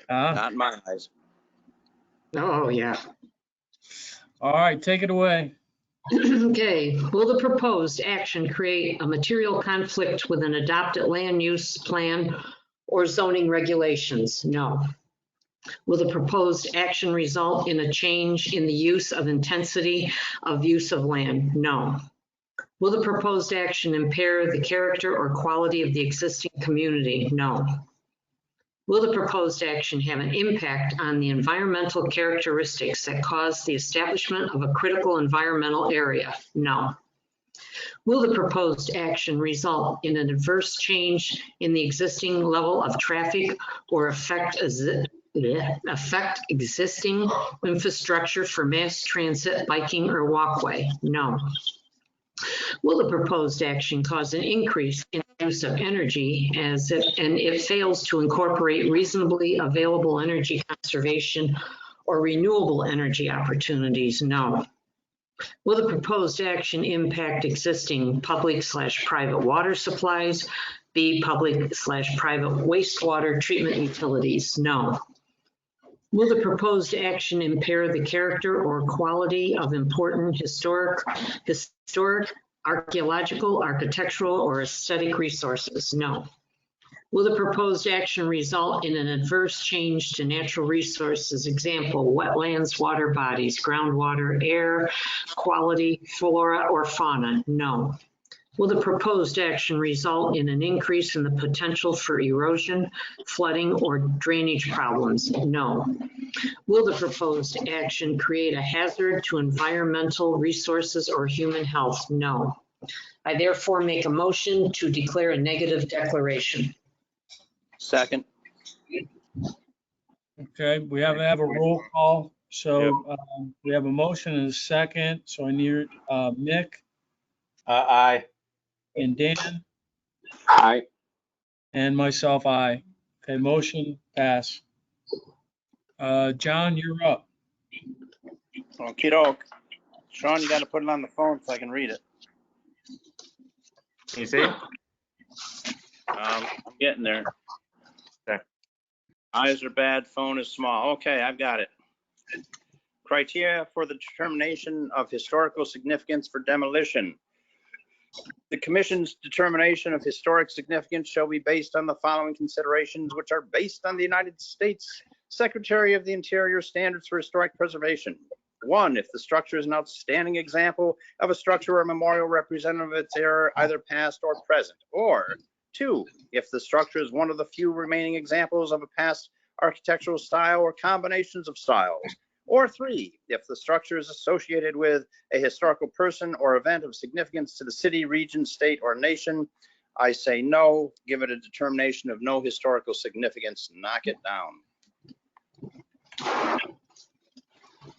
Not in my eyes. Oh, yeah. All right, take it away. Okay, will the proposed action create a material conflict with an adopted land use plan or zoning regulations? No. Will the proposed action result in a change in the use of intensity of use of land? No. Will the proposed action impair the character or quality of the existing community? No. Will the proposed action have an impact on the environmental characteristics that cause the establishment of a critical environmental area? No. Will the proposed action result in an adverse change in the existing level of traffic or affect existing infrastructure for mass transit, biking, or walkway? No. Will the proposed action cause an increase in the use of energy and it fails to incorporate reasonably available energy conservation or renewable energy opportunities? No. Will the proposed action impact existing public/private water supplies, B, public/private wastewater treatment utilities? No. Will the proposed action impair the character or quality of important historic, archaeological, architectural, or aesthetic resources? No. Will the proposed action result in an adverse change to natural resources, example, wetlands, water bodies, groundwater, air quality, flora, or fauna? No. Will the proposed action result in an increase in the potential for erosion, flooding, or drainage problems? No. Will the proposed action create a hazard to environmental resources or human health? No. I therefore make a motion to declare a negative declaration. Second. Okay, we have a roll call. So we have a motion and a second. So I need Mick Aye. and Dan Aye. and myself, aye. Okay, motion pass. John, you're up. Okie doke. Sean, you gotta put it on the phone so I can read it. Can you see? I'm getting there. Okay. Eyes are bad, phone is small. Okay, I've got it. Criteria for the determination of historical significance for demolition. The commission's determination of historic significance shall be based on the following considerations, which are based on the United States Secretary of the Interior Standards for Historic Preservation. 1, if the structure is an outstanding example of a structure or memorial representative of its era, either past or present. Or 2, if the structure is one of the few remaining examples of a past architectural style or combinations of styles. Or 3, if the structure is associated with a historical person or event of significance to the city, region, state, or nation. I say no, give it a determination of no historical significance, knock it down.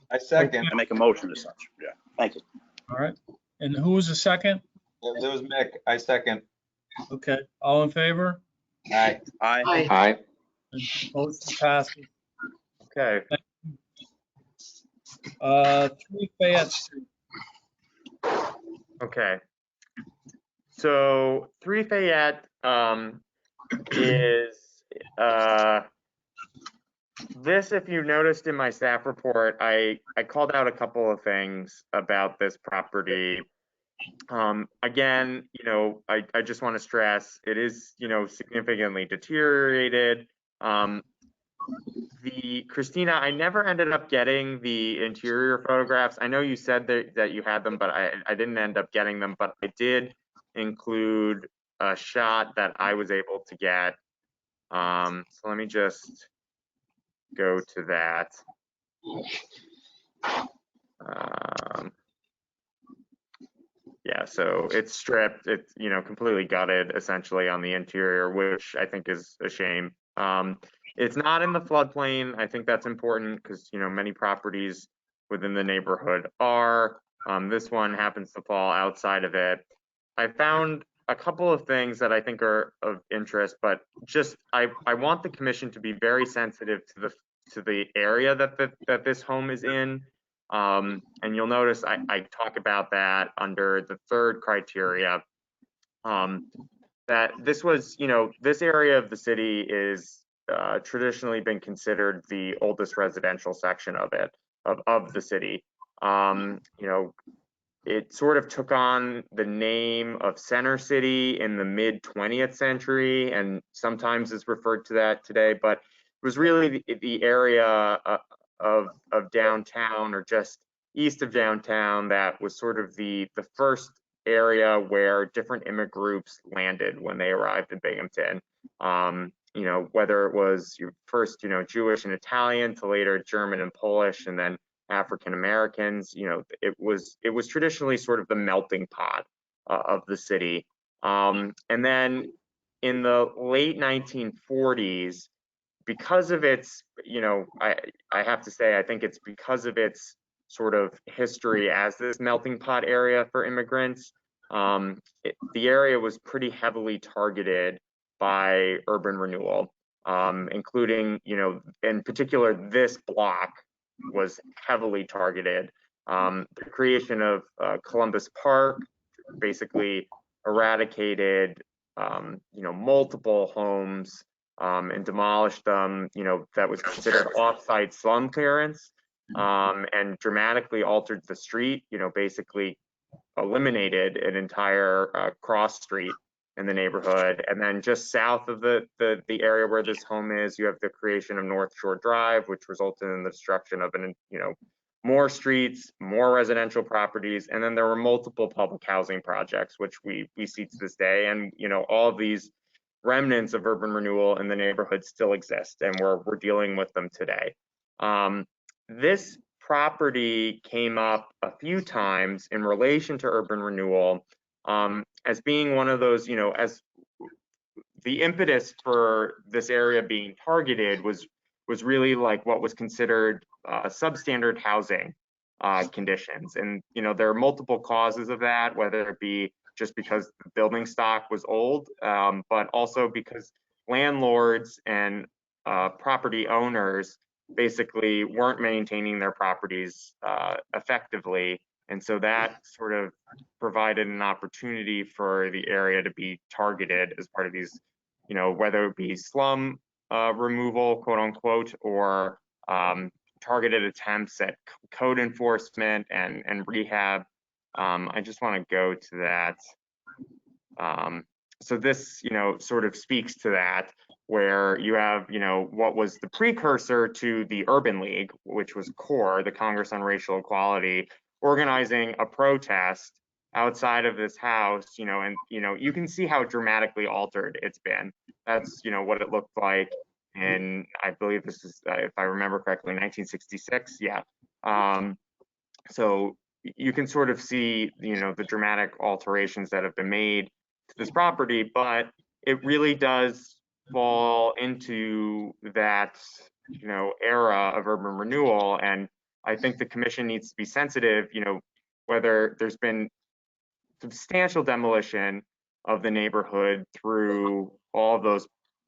I second. I make a motion as such. Yeah, thank you. All right. And who was the second? It was Mick. I second. Okay, all in favor? Aye. Aye. Aye. Aye. Motion passes. Okay. 3 Fayette Street. Okay. So 3 Fayette is this, if you noticed in my staff report, I called out a couple of things about this property. Again, I just want to stress it is, significantly deteriorated. Christina, I never ended up getting the interior photographs. I know you said that you had them, but I didn't end up getting them, but I did include a shot that I was able to get. So let me just go to that. Yeah, so it's stripped. It's, completely gutted essentially on the interior, which I think is a shame. It's not in the floodplain. I think that's important because, you know, many properties within the neighborhood are. This one happens to fall outside of it. I found a couple of things that I think are of interest, but just I want the commission to be very sensitive to the area that this home is in. And you'll notice I talk about that under the third criteria. That this was, you know, this area of the city is traditionally been considered the oldest residential section of it, of the city. You know, it sort of took on the name of Center City in the mid 20th century, and sometimes is referred to that today, but it was really the area of downtown or just east of downtown that was sort of the first area where different immigrant groups landed when they arrived in Binghamton. You know, whether it was your first, you know, Jewish and Italian to later German and Polish, and then African Americans. You know, it was traditionally sort of the melting pot of the city. And then in the late 1940s, because of its, you know, I have to say, I think it's because of its sort of history as this melting pot area for immigrants. The area was pretty heavily targeted by urban renewal, including, you know, in particular, this block was heavily targeted. The creation of Columbus Park basically eradicated, you know, multiple homes and demolished them. You know, that was considered off-site slum clearance, and dramatically altered the street. You know, basically eliminated an entire cross street in the neighborhood. And then just south of the area where this home is, you have the creation of North Shore Drive, which resulted in the destruction of you know, more streets, more residential properties, and then there were multiple public housing projects, which we see to this day. And, you know, all of these remnants of urban renewal in the neighborhood still exist, and we're dealing with them today. This property came up a few times in relation to urban renewal, as being one of those, you know, as the impetus for this area being targeted was really like what was considered substandard housing conditions. And, you know, there are multiple causes of that, whether it be just because the building stock was old, but also because landlords and property owners basically weren't maintaining their properties effectively. And so that sort of provided an opportunity for the area to be targeted as part of these, you know, whether it be slum removal, quote unquote, or targeted attempts at code enforcement and rehab. I just want to go to that. So this, you know, sort of speaks to that, where you have, you know, what was the precursor to the Urban League, which was CORE, the Congress on Racial Equality, organizing a protest outside of this house, you know, and, you know, you can see how dramatically altered it's been. That's, you know, what it looked like in, I believe this is, if I remember correctly, 1966. Yeah. So you can sort of see, you know, the dramatic alterations that have been made to this property, but it really does fall into that, you know, era of urban renewal. And I think the commission needs to be sensitive, you know, whether there's been substantial demolition of the neighborhood through all of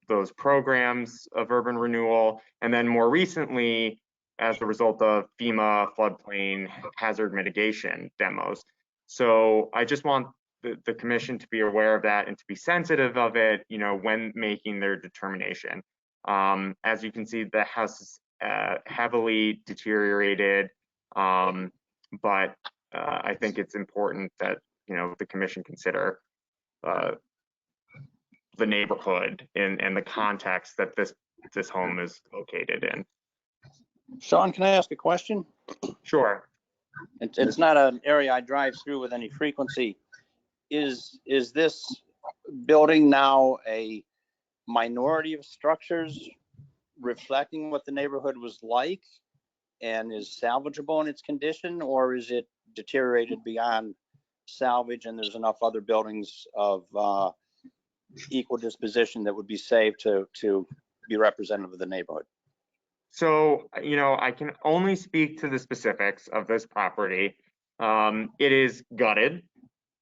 those programs of urban renewal, and then more recently, as a result of FEMA floodplain hazard mitigation demos. So I just want the commission to be aware of that and to be sensitive of it, you know, when making their determination. As you can see, the house is heavily deteriorated, but I think it's important that, you know, the commission consider the neighborhood and the context that this home is located in. Sean, can I ask a question? Sure. It's not an area I drive through with any frequency. Is this building now a minority of structures reflecting what the neighborhood was like and is salvageable in its condition, or is it deteriorated beyond salvage and there's enough other buildings of equal disposition that would be saved to be representative of the neighborhood? So, I can only speak to the specifics of this property. It is gutted.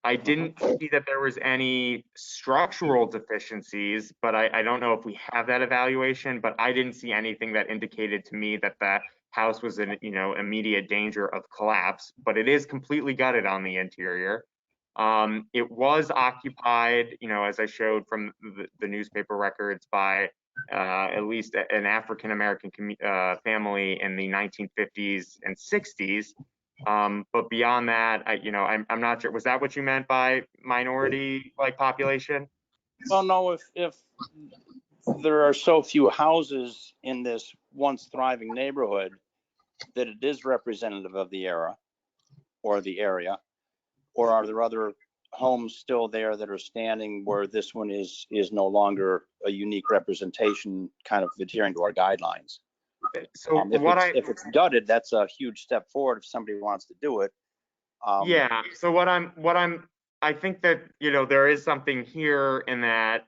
I didn't see that there was any structural deficiencies, but I don't know if we have that evaluation, but I didn't see anything that indicated to me that the house was in, immediate danger of collapse, but it is completely gutted on the interior. It was occupied, as I showed from the newspaper records, by at least an African-American family in the 1950s and 60s. But beyond that, I'm not sure. Was that what you meant by minority population? Well, no, if there are so few houses in this once thriving neighborhood that it is representative of the era or the area, or are there other homes still there that are standing where this one is no longer a unique representation, kind of adhering to our guidelines? So if it's gutted, that's a huge step forward if somebody wants to do it. Yeah. So I think that, there is something here in that,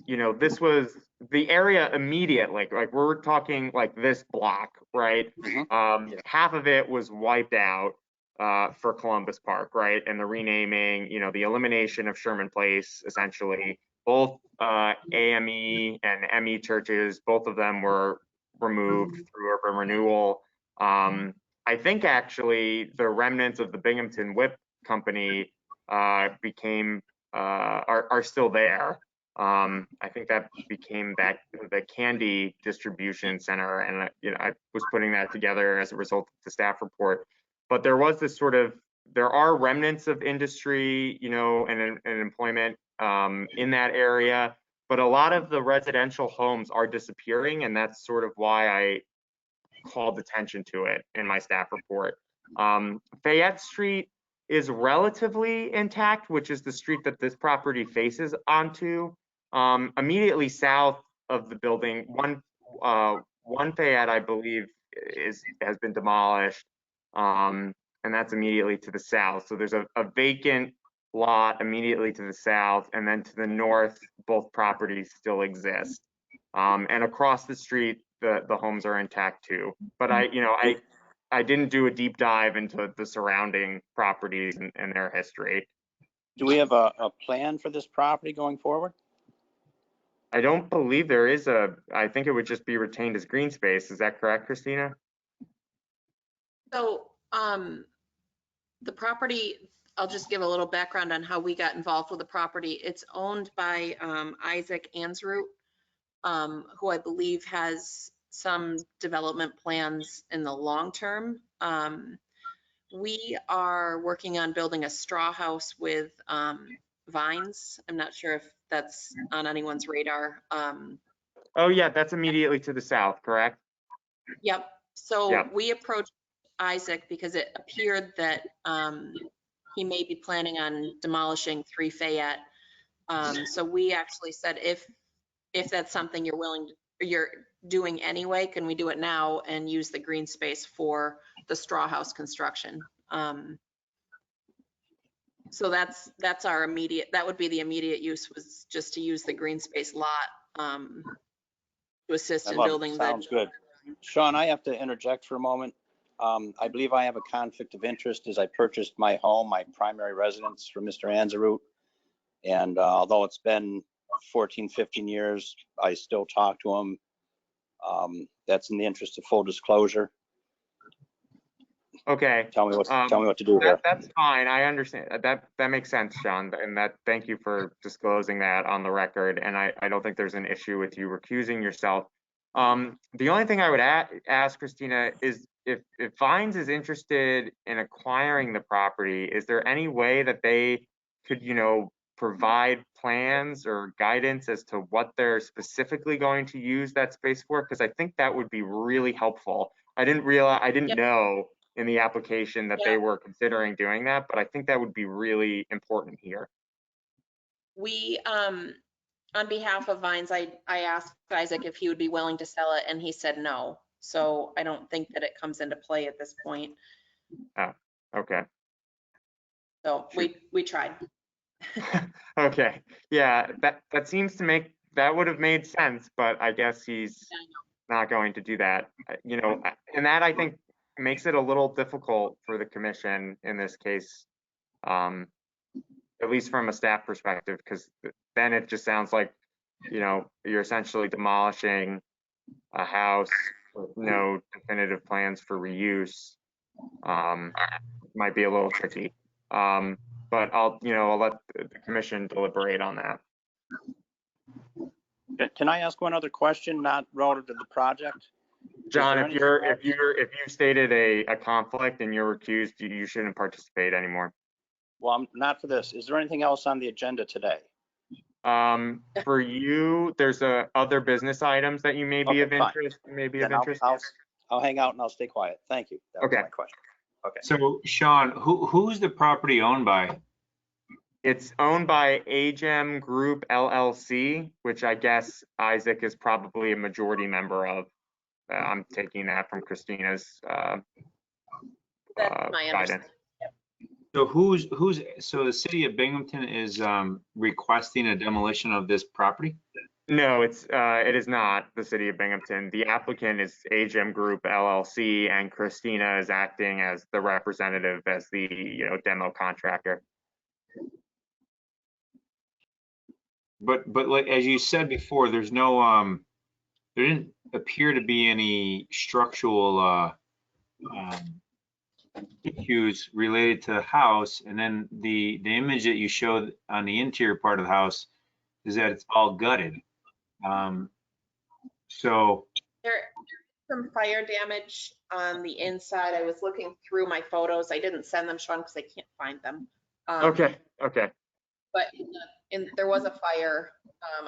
this was the area immediately, like we're talking like this block, right? Half of it was wiped out for Columbus Park, right? And the renaming, the elimination of Sherman Place, essentially. Both AME and ME churches, both of them were removed through urban renewal. I think actually the remnants of the Binghamton Whip Company are still there. I think that became the candy distribution center, and I was putting that together as a result of the staff report. But there was this there are remnants of industry, and employment in that area, but a lot of the residential homes are disappearing, and that's sort of why I called attention to it in my staff report. Fayette Street is relatively intact, which is the street that this property faces onto. Immediately south of the building, one Fayette, I believe, has been demolished, and that's immediately to the south. So there's a vacant lot immediately to the south, and then to the north, both properties still exist. And across the street, the homes are intact too. But I didn't do a deep dive into the surrounding properties and their history. Do we have a plan for this property going forward? I don't believe there is I think it would just be retained as green space. Is that correct, Christina? So the property, I'll just give a little background on how we got involved with the property. It's owned by Isaac Ansroot, who I believe has some development plans in the long term. We are working on building a straw house with vines. I'm not sure if that's on anyone's radar. Oh yeah, that's immediately to the south, correct? Yep. So Yep. we approached Isaac because it appeared that he may be planning on demolishing 3 Fayette. So we actually said, if that's something you're doing anyway, can we do it now and use the green space for the straw house construction? So that's our immediate, that would be the immediate use, was just to use the green space lot to assist in building. Sounds good. Sean, I have to interject for a moment. I believe I have a conflict of interest as I purchased my home, my primary residence, from Mr. Ansroot. And although it's been 14, 15 years, I still talk to him. That's in the interest of full disclosure. Okay. Tell me what to do here. That's fine. I understand. That makes sense, Sean. And thank you for disclosing that on the record. And I don't think there's an issue with you recusing yourself. The only thing I would ask Christina is if Vines is interested in acquiring the property, is there any way that they could, provide plans or guidance as to what they're specifically going to use that space for? Because I think that would be really helpful. I didn't Yep. know in the application that they were considering doing that, but I think that would be really important here. We, on behalf of Vines, I asked Isaac if he would be willing to sell it, and he said no. So I don't think that it comes into play at this point. Oh, okay. So we tried. Okay. Yeah, that seems to make that would have made sense, but I guess he's not going to do that. You know, and that I think makes it a little difficult for the commission in this case, at least from a staff perspective, because then it just sounds like, you know, you're essentially demolishing a house with no definitive plans for reuse. Might be a little tricky. But I'll let the commission deliberate on that. Can I ask one other question, not relative to the project? John, there if anything you stated a conflict and you're recused, you shouldn't participate anymore. Well, I'm not for this. Is there anything else on the agenda today? For you, there's other business items that you may be Okay, of fine. interest, Then I'll hang out and I'll stay quiet. Thank you. That was Okay. my question. Okay. So Sean, who's the property owned by? It's owned by Agem Group LLC, which I guess Isaac is probably a majority member of. I'm taking that from Christina's That's my guidance. understanding. So so the city of Binghamton is requesting a demolition of this property? No, it is not the city of Binghamton. The applicant is Agem Group LLC, and Christina is acting as the representative, as the demo contractor. But like as you said before, there's no there didn't appear to be any structural issues related to the house, and then the image that you showed on the interior part of the house is that it's all gutted. So There's some fire damage on the inside. I was looking through my photos. I didn't send them, Sean, because I can't find them. Okay. But there was a fire.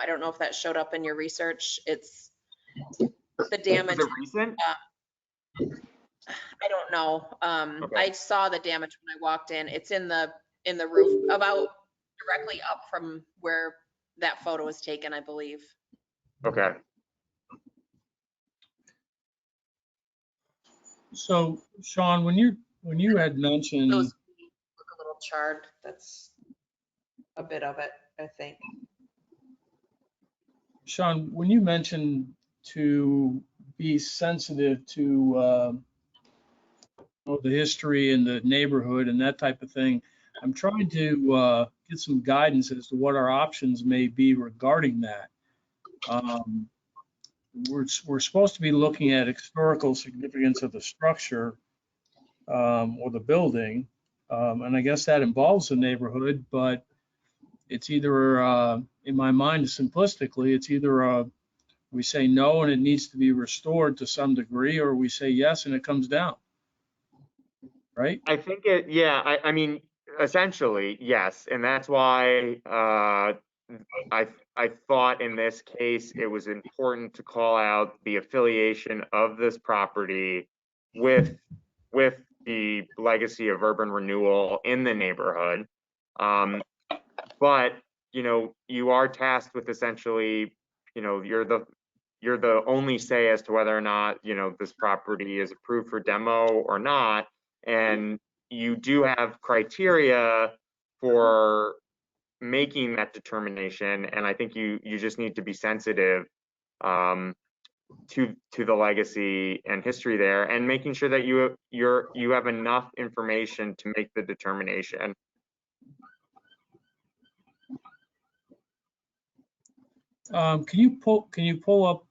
I don't know if that showed up in your research. It's the damage. Is it recent? I don't know. Okay. I saw the damage when I walked in. It's in the roof, about directly up from where that photo was taken, I believe. Okay. So Sean, when you had mentioned, Those look a little charred. That's a bit of it, I think. Sean, when you mentioned to be sensitive to the history and the neighborhood and that type of thing, I'm trying to get some guidance as to what our options may be regarding that. We're supposed to be looking at historical significance of the structure or the building, and I guess that involves the neighborhood, but it's either, in my mind, simplistically, it's either we say no and it needs to be restored to some degree, or we say yes and it comes down. Right? I think I mean, essentially, yes. And that's why I thought in this case it was important to call out the affiliation of this property with the legacy of urban renewal in the neighborhood. But you are tasked with essentially, you're the only say as to whether or not this property is approved for demo or not, and you do have criteria for making that determination, and I think you just need to be sensitive to the legacy and history there, and making sure that you have enough information to make the determination. Can you pull up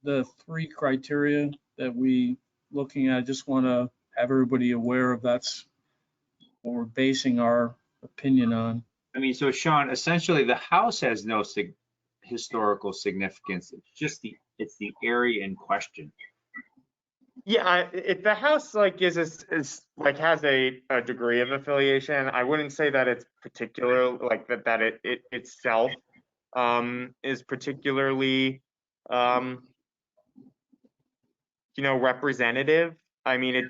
the three criteria that we looking at? I just want to have everybody aware of that's what we're basing our opinion on. I mean, so Sean, essentially the house has no historical significance. It's just the area in question. Yeah, if the house is like has a degree of affiliation, I wouldn't say that it's particular like that it itself is particularly representative. I mean,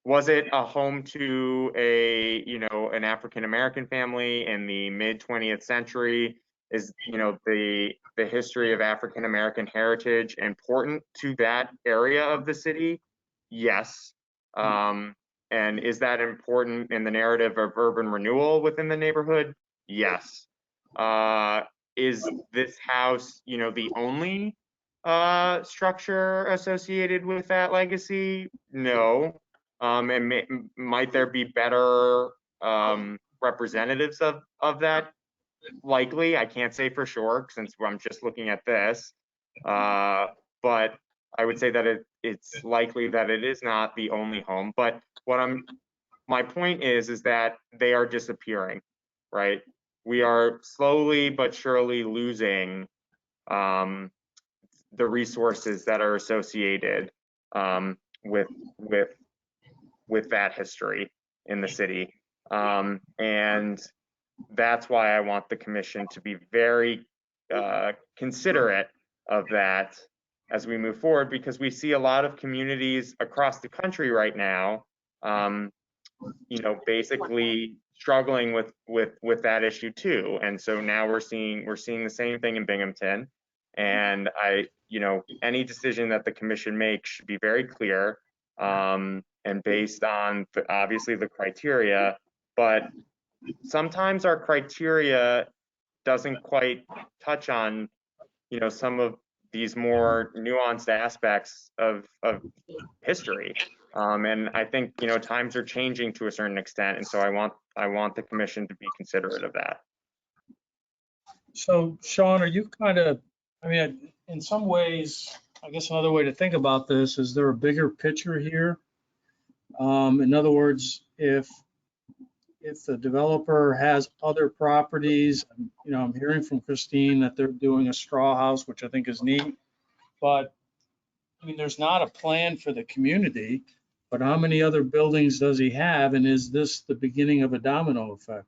was it a home to an African American family in the mid 20th century? Is the history of African American heritage important to that area of the city? Yes. And is that important in the narrative of urban renewal within the neighborhood? Yes. is this house, you know, the only structure associated with that legacy? No. And might there be better representatives of that? Likely, I can't say for sure since I'm just looking at this. But I would say that it's likely that it is not the only home. But my point is that they are disappearing, right? We are slowly but surely losing the resources that are associated with that history in the city. And that's why I want the commission to be very considerate of that as we move forward, because we see a lot of communities across the country right now, you know, basically struggling with that issue too. And so now we're seeing the same thing in Binghamton. And you know, any decision that the commission makes should be very clear and based on obviously the criteria, but sometimes our criteria doesn't quite touch on, you know, some of these more nuanced aspects of history. And I think, you know, times are changing to a certain extent, and so I want the commission to be considerate of that. So Sean, are you kind of, I mean, in some ways, I guess another way to think about this is there a bigger picture here? In other words, if the developer has other properties, you know, I'm hearing from Christine that they're doing a straw house, which I think is neat, but I mean, there's not a plan for the community, but how many other buildings does he have? And is this the beginning of a domino effect?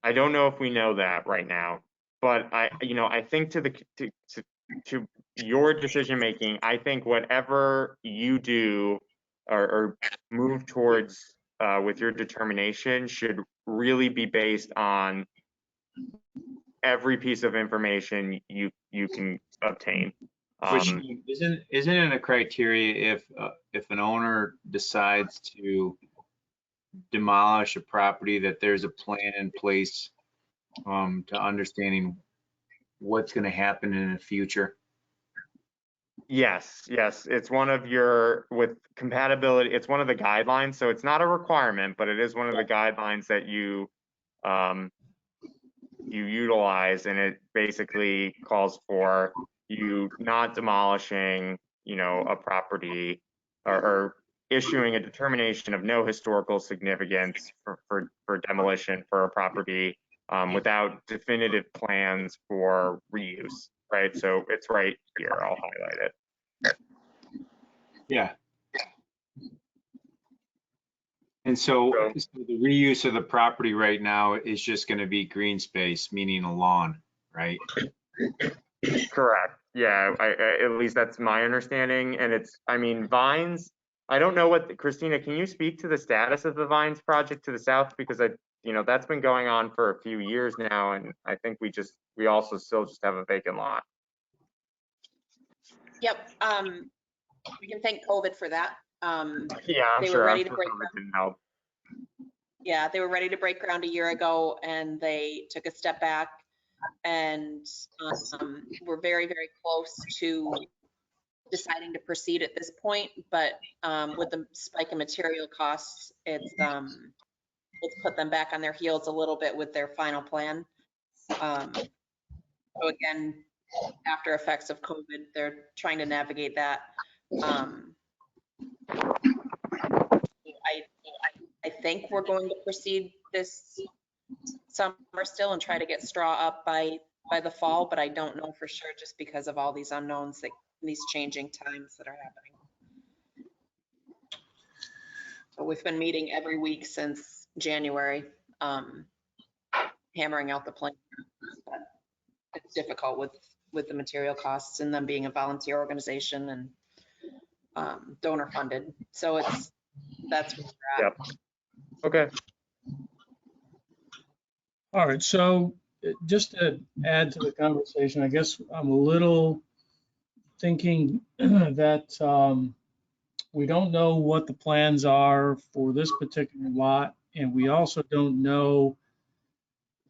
I don't know if we know that right now, but you know, I think to your decision making, I think whatever you do or move towards with your determination should really be based on every piece of information you can obtain. Which isn't it a criteria if an owner decides to demolish a property that there's a plan in place to understanding what's going to happen in the future? Yes, it's one of with compatibility, it's one of the guidelines, so it's not a requirement, but it is one of the guidelines that you utilize, and it basically calls for you not demolishing, you know, a property or issuing a determination of no historical significance for demolition for a property without definitive plans for reuse, right? So it's right here, I'll highlight it. Yeah. And so the reuse of the property right now is just going to be green space, meaning a lawn, right? Correct. Yeah, at least that's my understanding. And it's, I mean, Vines, I don't know what, Christina, can you speak to the status of the Vines project to the south? Because you know, that's been going on for a few years now, and I think we also still just have a vacant lot. Yep. We can thank COVID for that. Yeah, I'm they sure. were ready I'm to sure break COVID didn't help. Yeah, they were ready to break ground a year ago, and they took a step back, and we're very, very close to deciding to proceed at this point. But with the spike in material costs, it's put them back on their heels a little bit with their final plan. So again, after effects of COVID, they're trying to navigate that. I think we're going to proceed this summer still and try to get straw up by the fall, but I don't know for sure just because of all these unknowns, these changing times that are happening. So we've been meeting every week since January, hammering out the plan. But it's difficult with the material costs and them being a volunteer organization and donor funded. So that's where we're at. Yep. Okay. All right, so just to add to the conversation, I guess I'm a little thinking that we don't know what the plans are for this particular lot, and we also don't know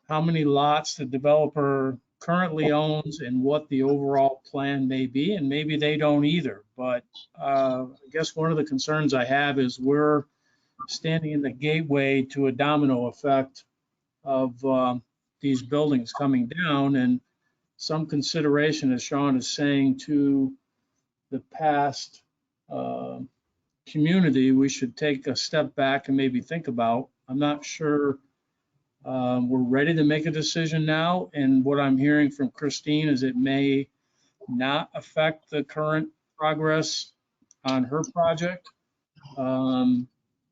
how many lots the developer currently owns and what the overall plan may be, and maybe they don't either. But I guess one of the concerns I have is we're standing in the gateway to a domino effect of these buildings coming down, and some consideration, as Sean is saying, to the past community, we should take a step back and maybe think about. I'm not sure we're ready to make a decision now, and what I'm hearing from Christine is it may not affect the current progress on her project.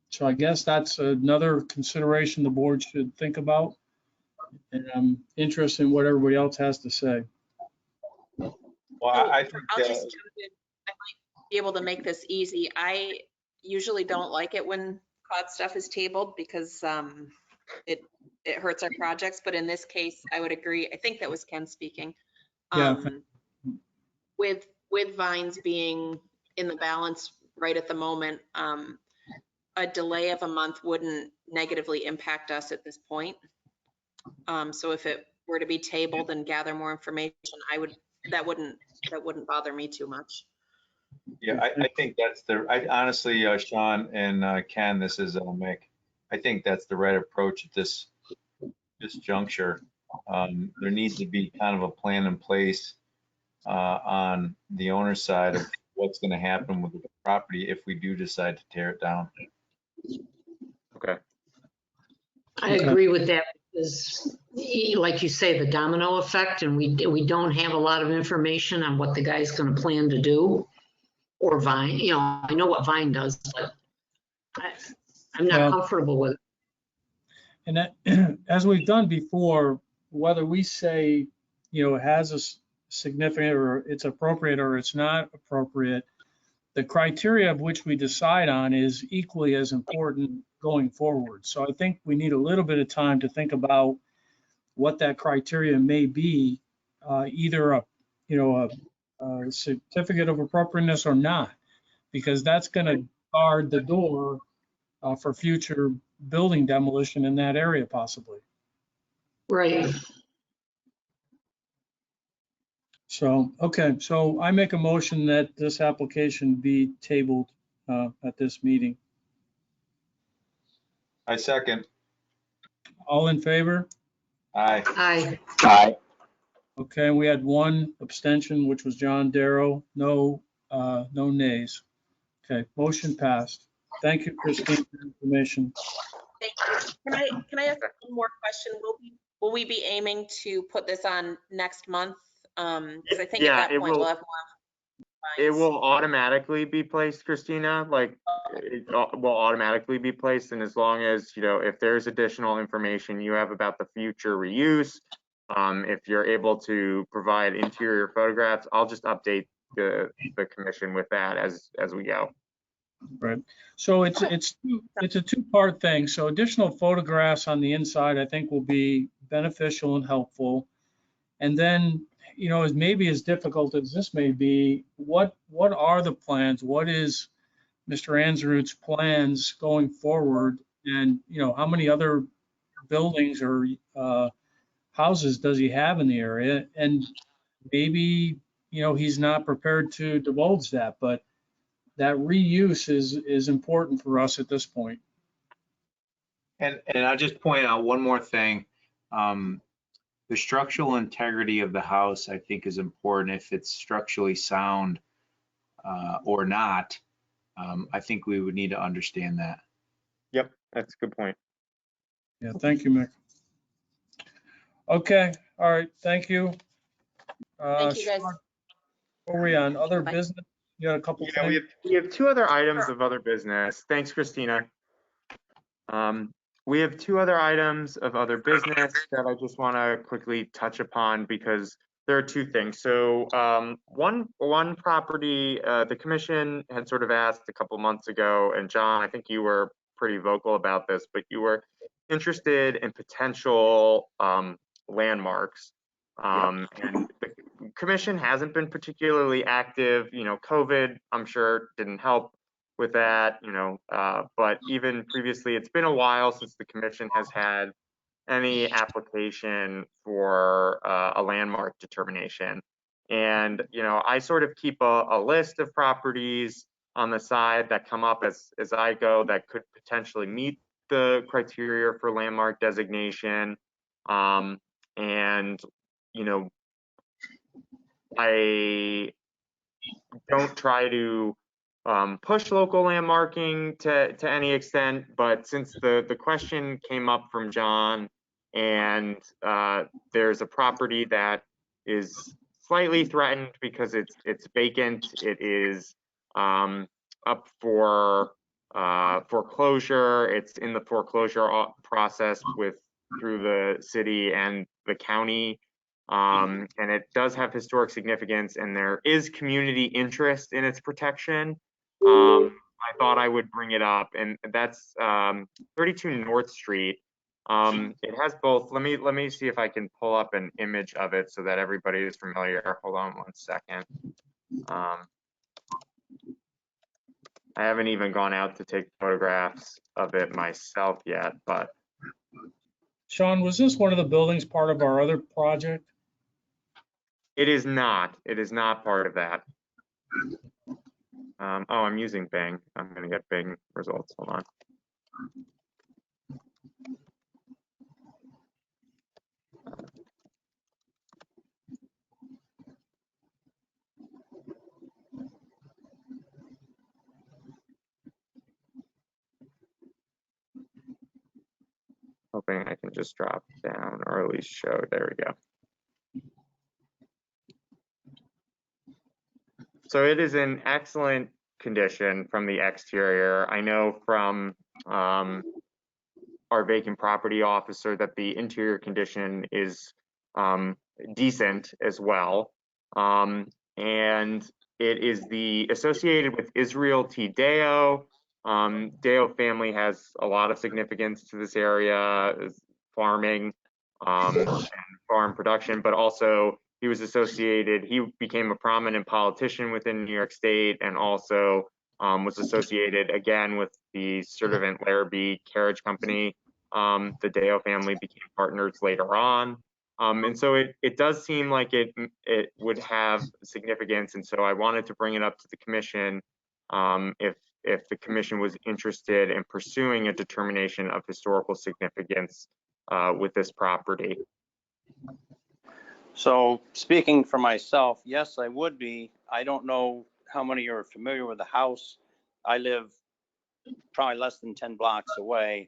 So I guess that's another consideration the board should think about. And I'm interested in what everybody else has to say. Well, I think I'll just jump in. I might be able to make this easy. I usually don't like it when CAUD stuff is tabled because it hurts our projects. But in this case, I would agree. I think that was Ken speaking. Yeah. With vines being in the balance right at the moment, a delay of a month wouldn't negatively impact us at this point. So if it were to be tabled and gather more information, that wouldn't bother me too much. Yeah, I think that's I honestly, Sean and Ken, this is Mick. I think that's the right approach at this juncture. There needs to be kind of a plan in place on the owner's side of what's going to happen with the property if we do decide to tear it down. Okay. I agree with that because, like you say, the domino effect, and we don't have a lot of information on what the guy's going to plan to do, or Vine. You know, I know what Vine does, but I'm not comfortable with it. And that, as we've done before, whether we say, it has a significant or it's appropriate or it's not appropriate, the criteria of which we decide on is equally as important going forward. So I think we need a little bit of time to think about what that criteria may be, either a certificate of appropriateness or not, because that's going to guard the door for future building demolition in that area possibly. Right. So, okay, so I make a motion that this application be tabled at this meeting. I second. All in favor? Aye. Aye. Aye. Okay, we had one abstention, which was John Darrow. No nays. Okay, motion passed. Thank you, Christine, for the information. Thank you. Can I ask one more question? Will we be aiming to put this on next month? Because I think Yeah, at that point we'll have more. It will automatically be placed, Christina. Like it will automatically be placed, and as long as if there's additional information you have about the future reuse, if you're able to provide interior photographs, I'll just update the commission with that as we go. Right. So it's a two-part thing. So additional photographs on the inside, I think, will be beneficial and helpful. And then, as maybe as difficult as this may be, what are the plans? What is Mr. Ansrud's plans going forward? And, how many other buildings or houses does he have in the area? And maybe, he's not prepared to divulge that, but that reuse is important for us at this point. And I'll just point out one more thing. The structural integrity of the house, I think, is important. If it's structurally sound or not, I think we would need to understand that. Yep, that's a good point. Yeah, thank you, Mick. Okay, all right, thank you. Thank you, guys. Where are we on? Other Bye. business? You got a couple Yeah, things? we have two other items of other business. Thanks, Christina. We have two other items of other business that I just want to quickly touch upon because there are two things. So one property, the commission had sort of asked a couple months ago, and John, I think you were pretty vocal about this, but you were interested in potential landmarks. And the commission hasn't been particularly active. COVID, I'm sure, didn't help with that, but even previously, it's been a while since the commission has had any application for a landmark determination. And, you know, I sort of keep a list of properties on the side that come up as I go that could potentially meet the criteria for landmark designation. And, you know, I don't try to push local landmarking to any extent, but since the question came up from John, and there's a property that is slightly threatened because it's vacant, it is up for foreclosure, it's in the foreclosure process through the city and the county. And it does have historic significance, and there is community interest in its protection. I thought I would bring it up, and that's 32 North Street. It has both. Let me see if I can pull up an image of it so that everybody is familiar. Hold on 1 second. I haven't even gone out to take photographs of it myself yet, but Sean, was this one of the buildings part of our other project? it is not. It is not part of that. Oh, I'm using Bing. I'm going to get Bing results. Hold on. Hoping I can just drop down or at least show. There we go. So it is in excellent condition from the exterior. I know from our vacant property officer that the interior condition is decent as well. And it is associated with Israel T. Deo. Deo family has a lot of significance to this area, farming and farm production, but also he became a prominent politician within New York State, and also was associated again with the Sturtevant Larrabee Carriage Company. The Deo family became partners later on. And so it does seem like it would have significance, and so I wanted to bring it up to the commission if the commission was interested in pursuing a determination of historical significance with this property. So speaking for myself, yes, I would be. I don't know how many are familiar with the house. I live probably less than 10 blocks away.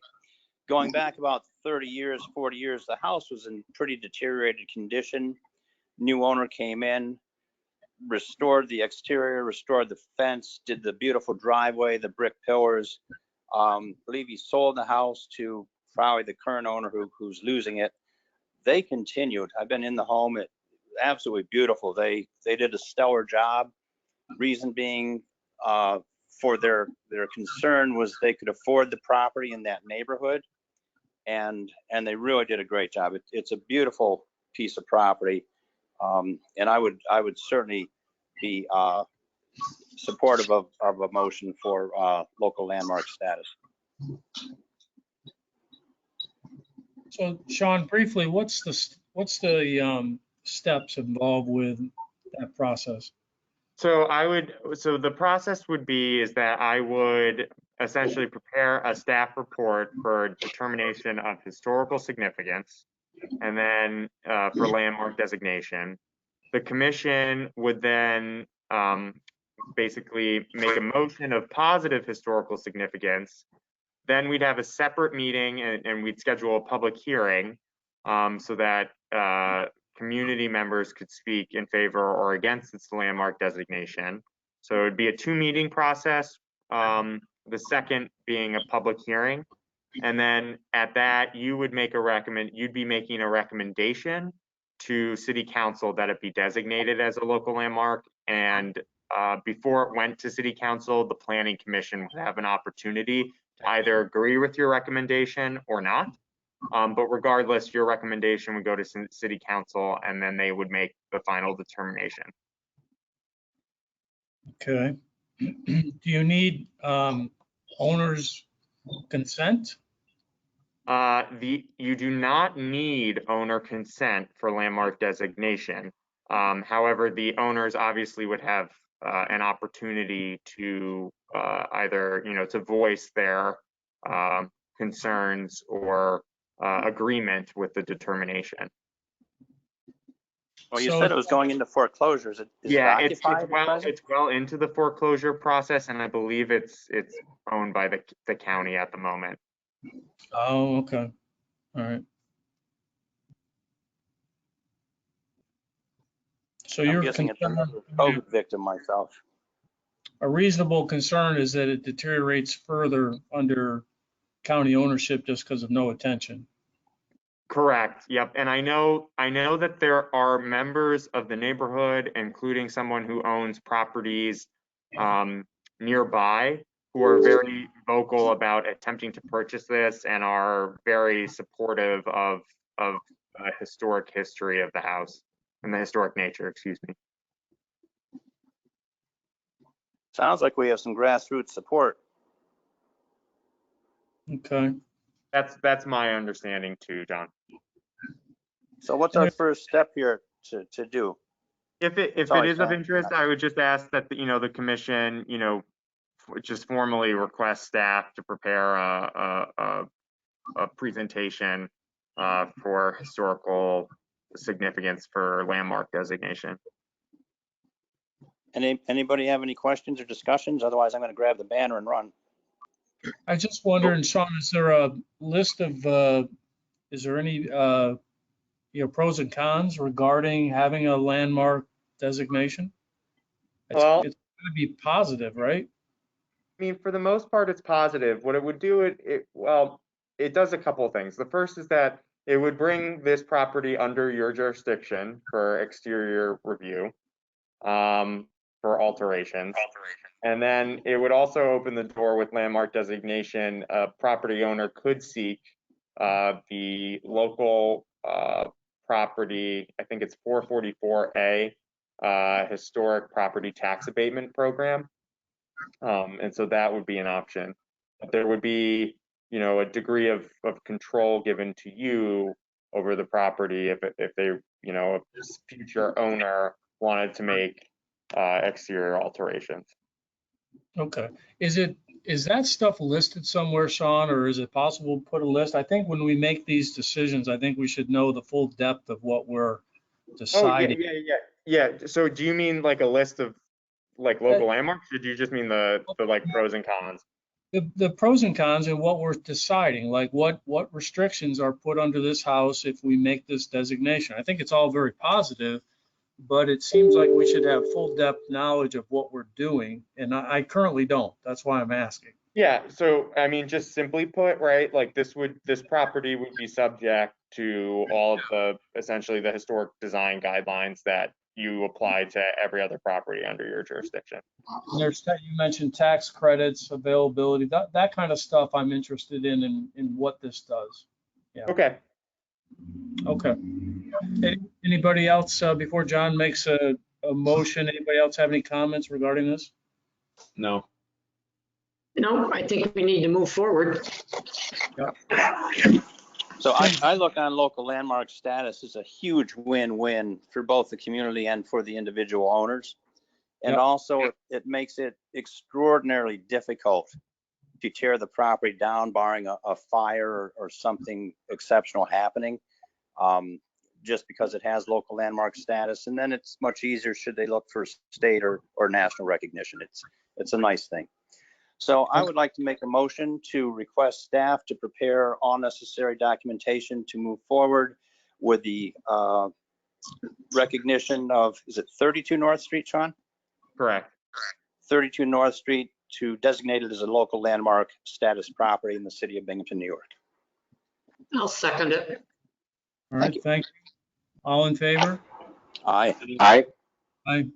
Going back about 30 years, 40 years, the house was in pretty deteriorated condition. New owner came in, restored the exterior, restored the fence, did the beautiful driveway, the brick pillars. Believe he sold the house to probably the current owner who's losing it. They continued. I've been in the home. It absolutely beautiful. They did a stellar job. Reason being, for their concern was they could afford the property in that neighborhood, and they really did a great job. It's a beautiful piece of property, and I would certainly be supportive of a motion for local landmark status. So Sean, briefly, what's the steps involved with that process? So the process would be is that I would essentially prepare a staff report for determination of historical significance, and then for landmark designation. The commission would then basically make a motion of positive historical significance. Then we'd have a separate meeting, and we'd schedule a public hearing so that community members could speak in favor or against its landmark designation. So it'd be a 2-meeting process, the second being a public hearing. And then at that, you'd be making a recommendation to City Council that it be designated as a local landmark. And before it went to City Council, the Planning Commission would have an opportunity to either agree with your recommendation or not. But regardless, your recommendation would go to City Council, and then they would make the final determination. Okay. Do you need owners' consent? You do not need owner consent for landmark designation. However, the owners obviously would have an opportunity to either, to voice their concerns or agreement with the determination. Well, you So- said it was going into foreclosure. Is it Yeah, it's occupied at well present? into the foreclosure process, and I believe it's owned by the county at the moment. Oh, okay. All right. So I'm your guessing it's concern, another COVID victim myself. a reasonable concern is that it deteriorates further under county ownership just because of no attention. Correct. Yep. And I know that there are members of the neighborhood, including someone who owns properties nearby, who are very vocal about attempting to purchase this and are very supportive of the historic history of the house and the historic nature, excuse me. Sounds like we have some grassroots support. Okay. That's my understanding too, John. So what's our first step here to do? If it Sorry, is of Tom. interest, I would just ask that the commission, just formally request staff to prepare a presentation for historical significance for landmark designation. Anybody have any questions or discussions? Otherwise, I'm going to grab the banner and run. I just wonder, and Sean, is there a list of, is there any, pros and cons regarding having a landmark designation? Well, It's going to be positive, right? I mean, for the most part, it's positive. What it would do, it does a couple of things. The first is that it would bring this property under your jurisdiction for exterior review, for alterations. And then it would also open the door with landmark designation. A property owner could seek the local property, I think it's 444A, historic property tax abatement program. And so that would be an option. But there would be, a degree of control given to you over the property if they, a future owner wanted to make exterior alterations. Okay. Is that stuff listed somewhere, Sean, or is it possible to put a list? I think when we make these decisions, I think we should know the full depth of what we're deciding. Yeah. So do you mean like a list of like local landmarks? Or do you just mean the like pros and cons? The pros and cons and what we're deciding, like what restrictions are put under this house if we make this designation. I think it's all very positive, but it seems like we should have full depth knowledge of what we're doing, and I currently don't. That's why I'm asking. Yeah, so I mean, just simply put, right, like this property would be subject to all of essentially the historic design guidelines that you apply to every other property under your jurisdiction. You mentioned tax credits, availability, that kind of stuff I'm interested in what this does. Yeah. Okay. Okay. Anybody else, before John makes a motion, anybody else have any comments regarding this? No. No, I think we need to move forward. So I look on local landmark status as a huge win-win for both the community and for the individual owners. And Yep. also it makes it extraordinarily difficult to tear the property down barring a fire or something exceptional happening, just because it has local landmark status. And then it's much easier should they look for state or national recognition. It's a nice thing. So I would like to make a motion to request staff to prepare all necessary documentation to move forward with the recognition of, is it 32 North Street, Sean? Correct. 32 North Street to designate it as a local landmark status property in the city of Binghamton, New York. I'll second it. All right, thank you. All in favor? Aye. Aye. Aye.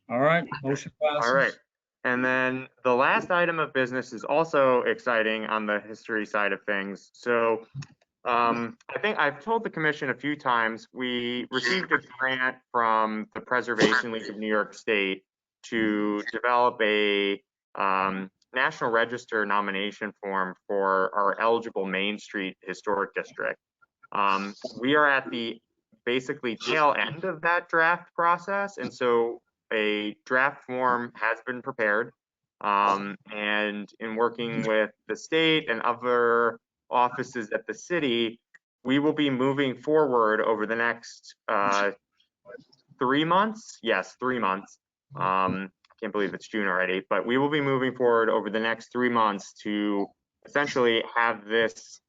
All right, motion passes. All right. And then the last item of business is also exciting on the history side of things. So I think I've told the commission a few times, we received a grant from the Preservation League of New York State to develop a National Register nomination form for our eligible Main Street Historic District. We are at the basically tail end of that draft process, and so a draft form has been prepared. And in working with the state and other offices at the city, we will be moving forward over the next 3 months. Yes, 3 months. Can't believe it's June already, but we will be moving forward over the next 3 months to essentially have this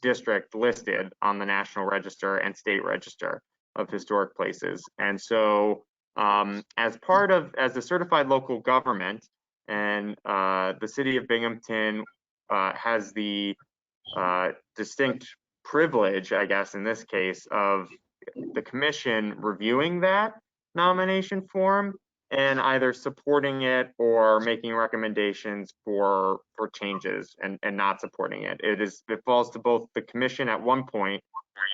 district listed on the National Register and State Register of Historic Places. And so as a certified local government, and the city of Binghamton has the distinct privilege, I guess, in this case, of the commission reviewing that nomination form and either supporting it or making recommendations for changes and not supporting it. It falls to both the commission at one point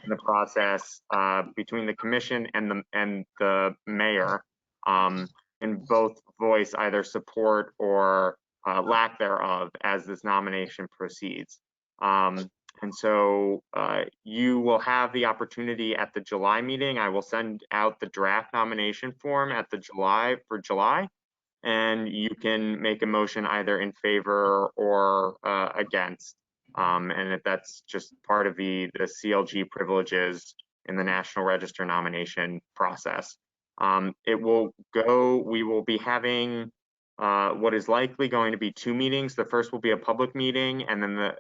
in the process, between the commission and the mayor, and both voice either support or lack thereof as this nomination proceeds. And so you will have the opportunity at the July meeting. I will send out the draft nomination form at the July, and you can make a motion either in favor or against. And that's just part of the CLG privileges in the National Register nomination process. We will be having what is likely going to be 2 meetings. The first will be a public meeting, and then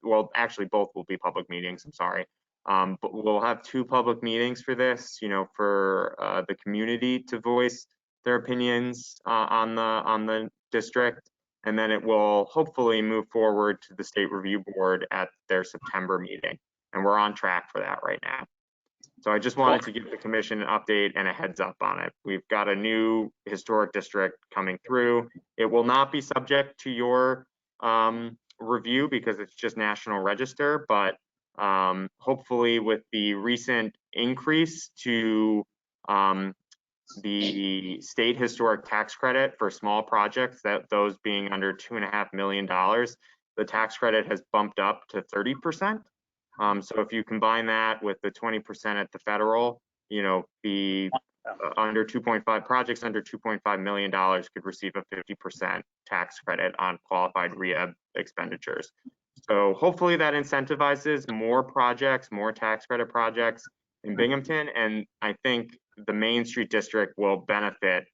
well, actually both will be public meetings, I'm sorry. But we'll have 2 public meetings for this, for the community to voice their opinions on the district. And then it will hopefully move forward to the State Review Board at their September meeting. And we're on track for that right now. So I just wanted to give the commission an update and a heads up on it. We've got a new historic district coming through. It will not be subject to your review because it's just National Register, but hopefully with the recent increase to the state historic tax credit for small projects, those being under $2.5 million, the tax credit has bumped up to 30%. So if you combine that with the 20% at the federal, the under 2.5 projects under $2.5 million could receive a 50% tax credit on qualified rehab expenditures. So hopefully that incentivizes more projects, more tax credit projects in Binghamton. And I think the Main Street District will benefit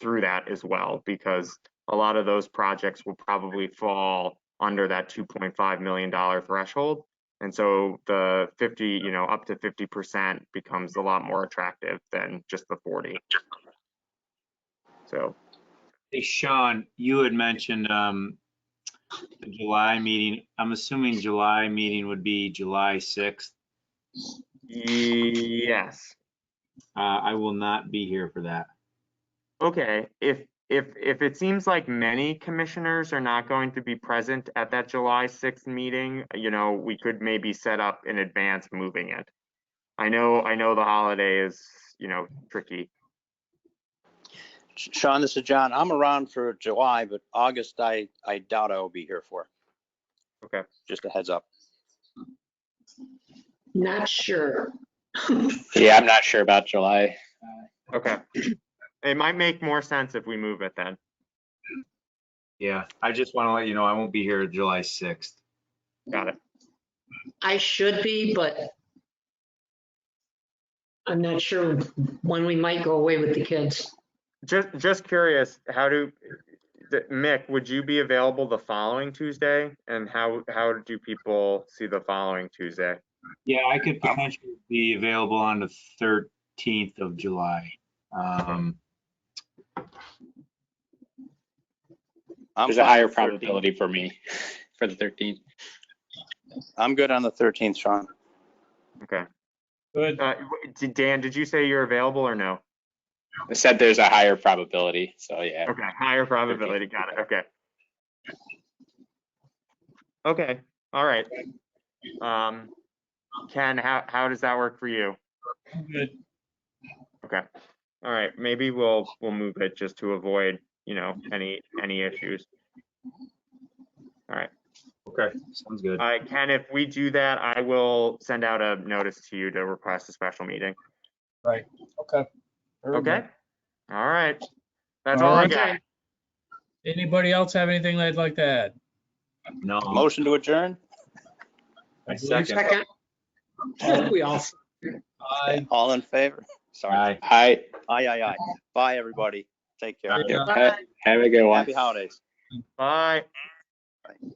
through that as well, because a lot of those projects will probably fall under that $2.5 million threshold. And so the 50, up to 50% becomes a lot more attractive than just the 40. So. Hey, Sean, you had mentioned the July meeting. I'm assuming July meeting would be July 6th. Yes. I will not be here for that. Okay. If it seems like many commissioners are not going to be present at that July 6th meeting, we could maybe set up in advance moving it. I know the holiday is, tricky. Sean, this is John. I'm around for July, but August, I doubt I will be here for. Okay. Just a heads up. Not sure. Yeah, I'm not sure about July. Okay. It might make more sense if we move it then. Yeah, I just want to let you know I won't be here July 6th. Got it. I should be, but I'm not sure when we might go away with the kids. Just curious, Mick, would you be available the following Tuesday? And how do people see the following Tuesday? Yeah, I could potentially be available on the 13th of July. There's a higher probability for me for the 13th. I'm good on the 13th, Sean. Okay. Good. Dan, did you say you're available or no? I said there's a higher probability, so yeah. Okay, higher probability. Got it. Okay. Okay. All right. Ken, how does that work for you? Good. Okay. All right. Maybe we'll move it just to avoid you know, any issues. All right. Okay, sounds good. All right, Ken, if we do that, I will send out a notice to you to request a special meeting. Right, okay. Very Okay? good. All right. That's All all I right. got. Anybody else have anything they'd like to add? No, Motion to adjourn? I second. Second. We all. Aye. All in favor? Sorry. Aye. Hi. Aye. Bye, everybody. Take care. Aye. Have a good one. Happy holidays. Bye. Bye.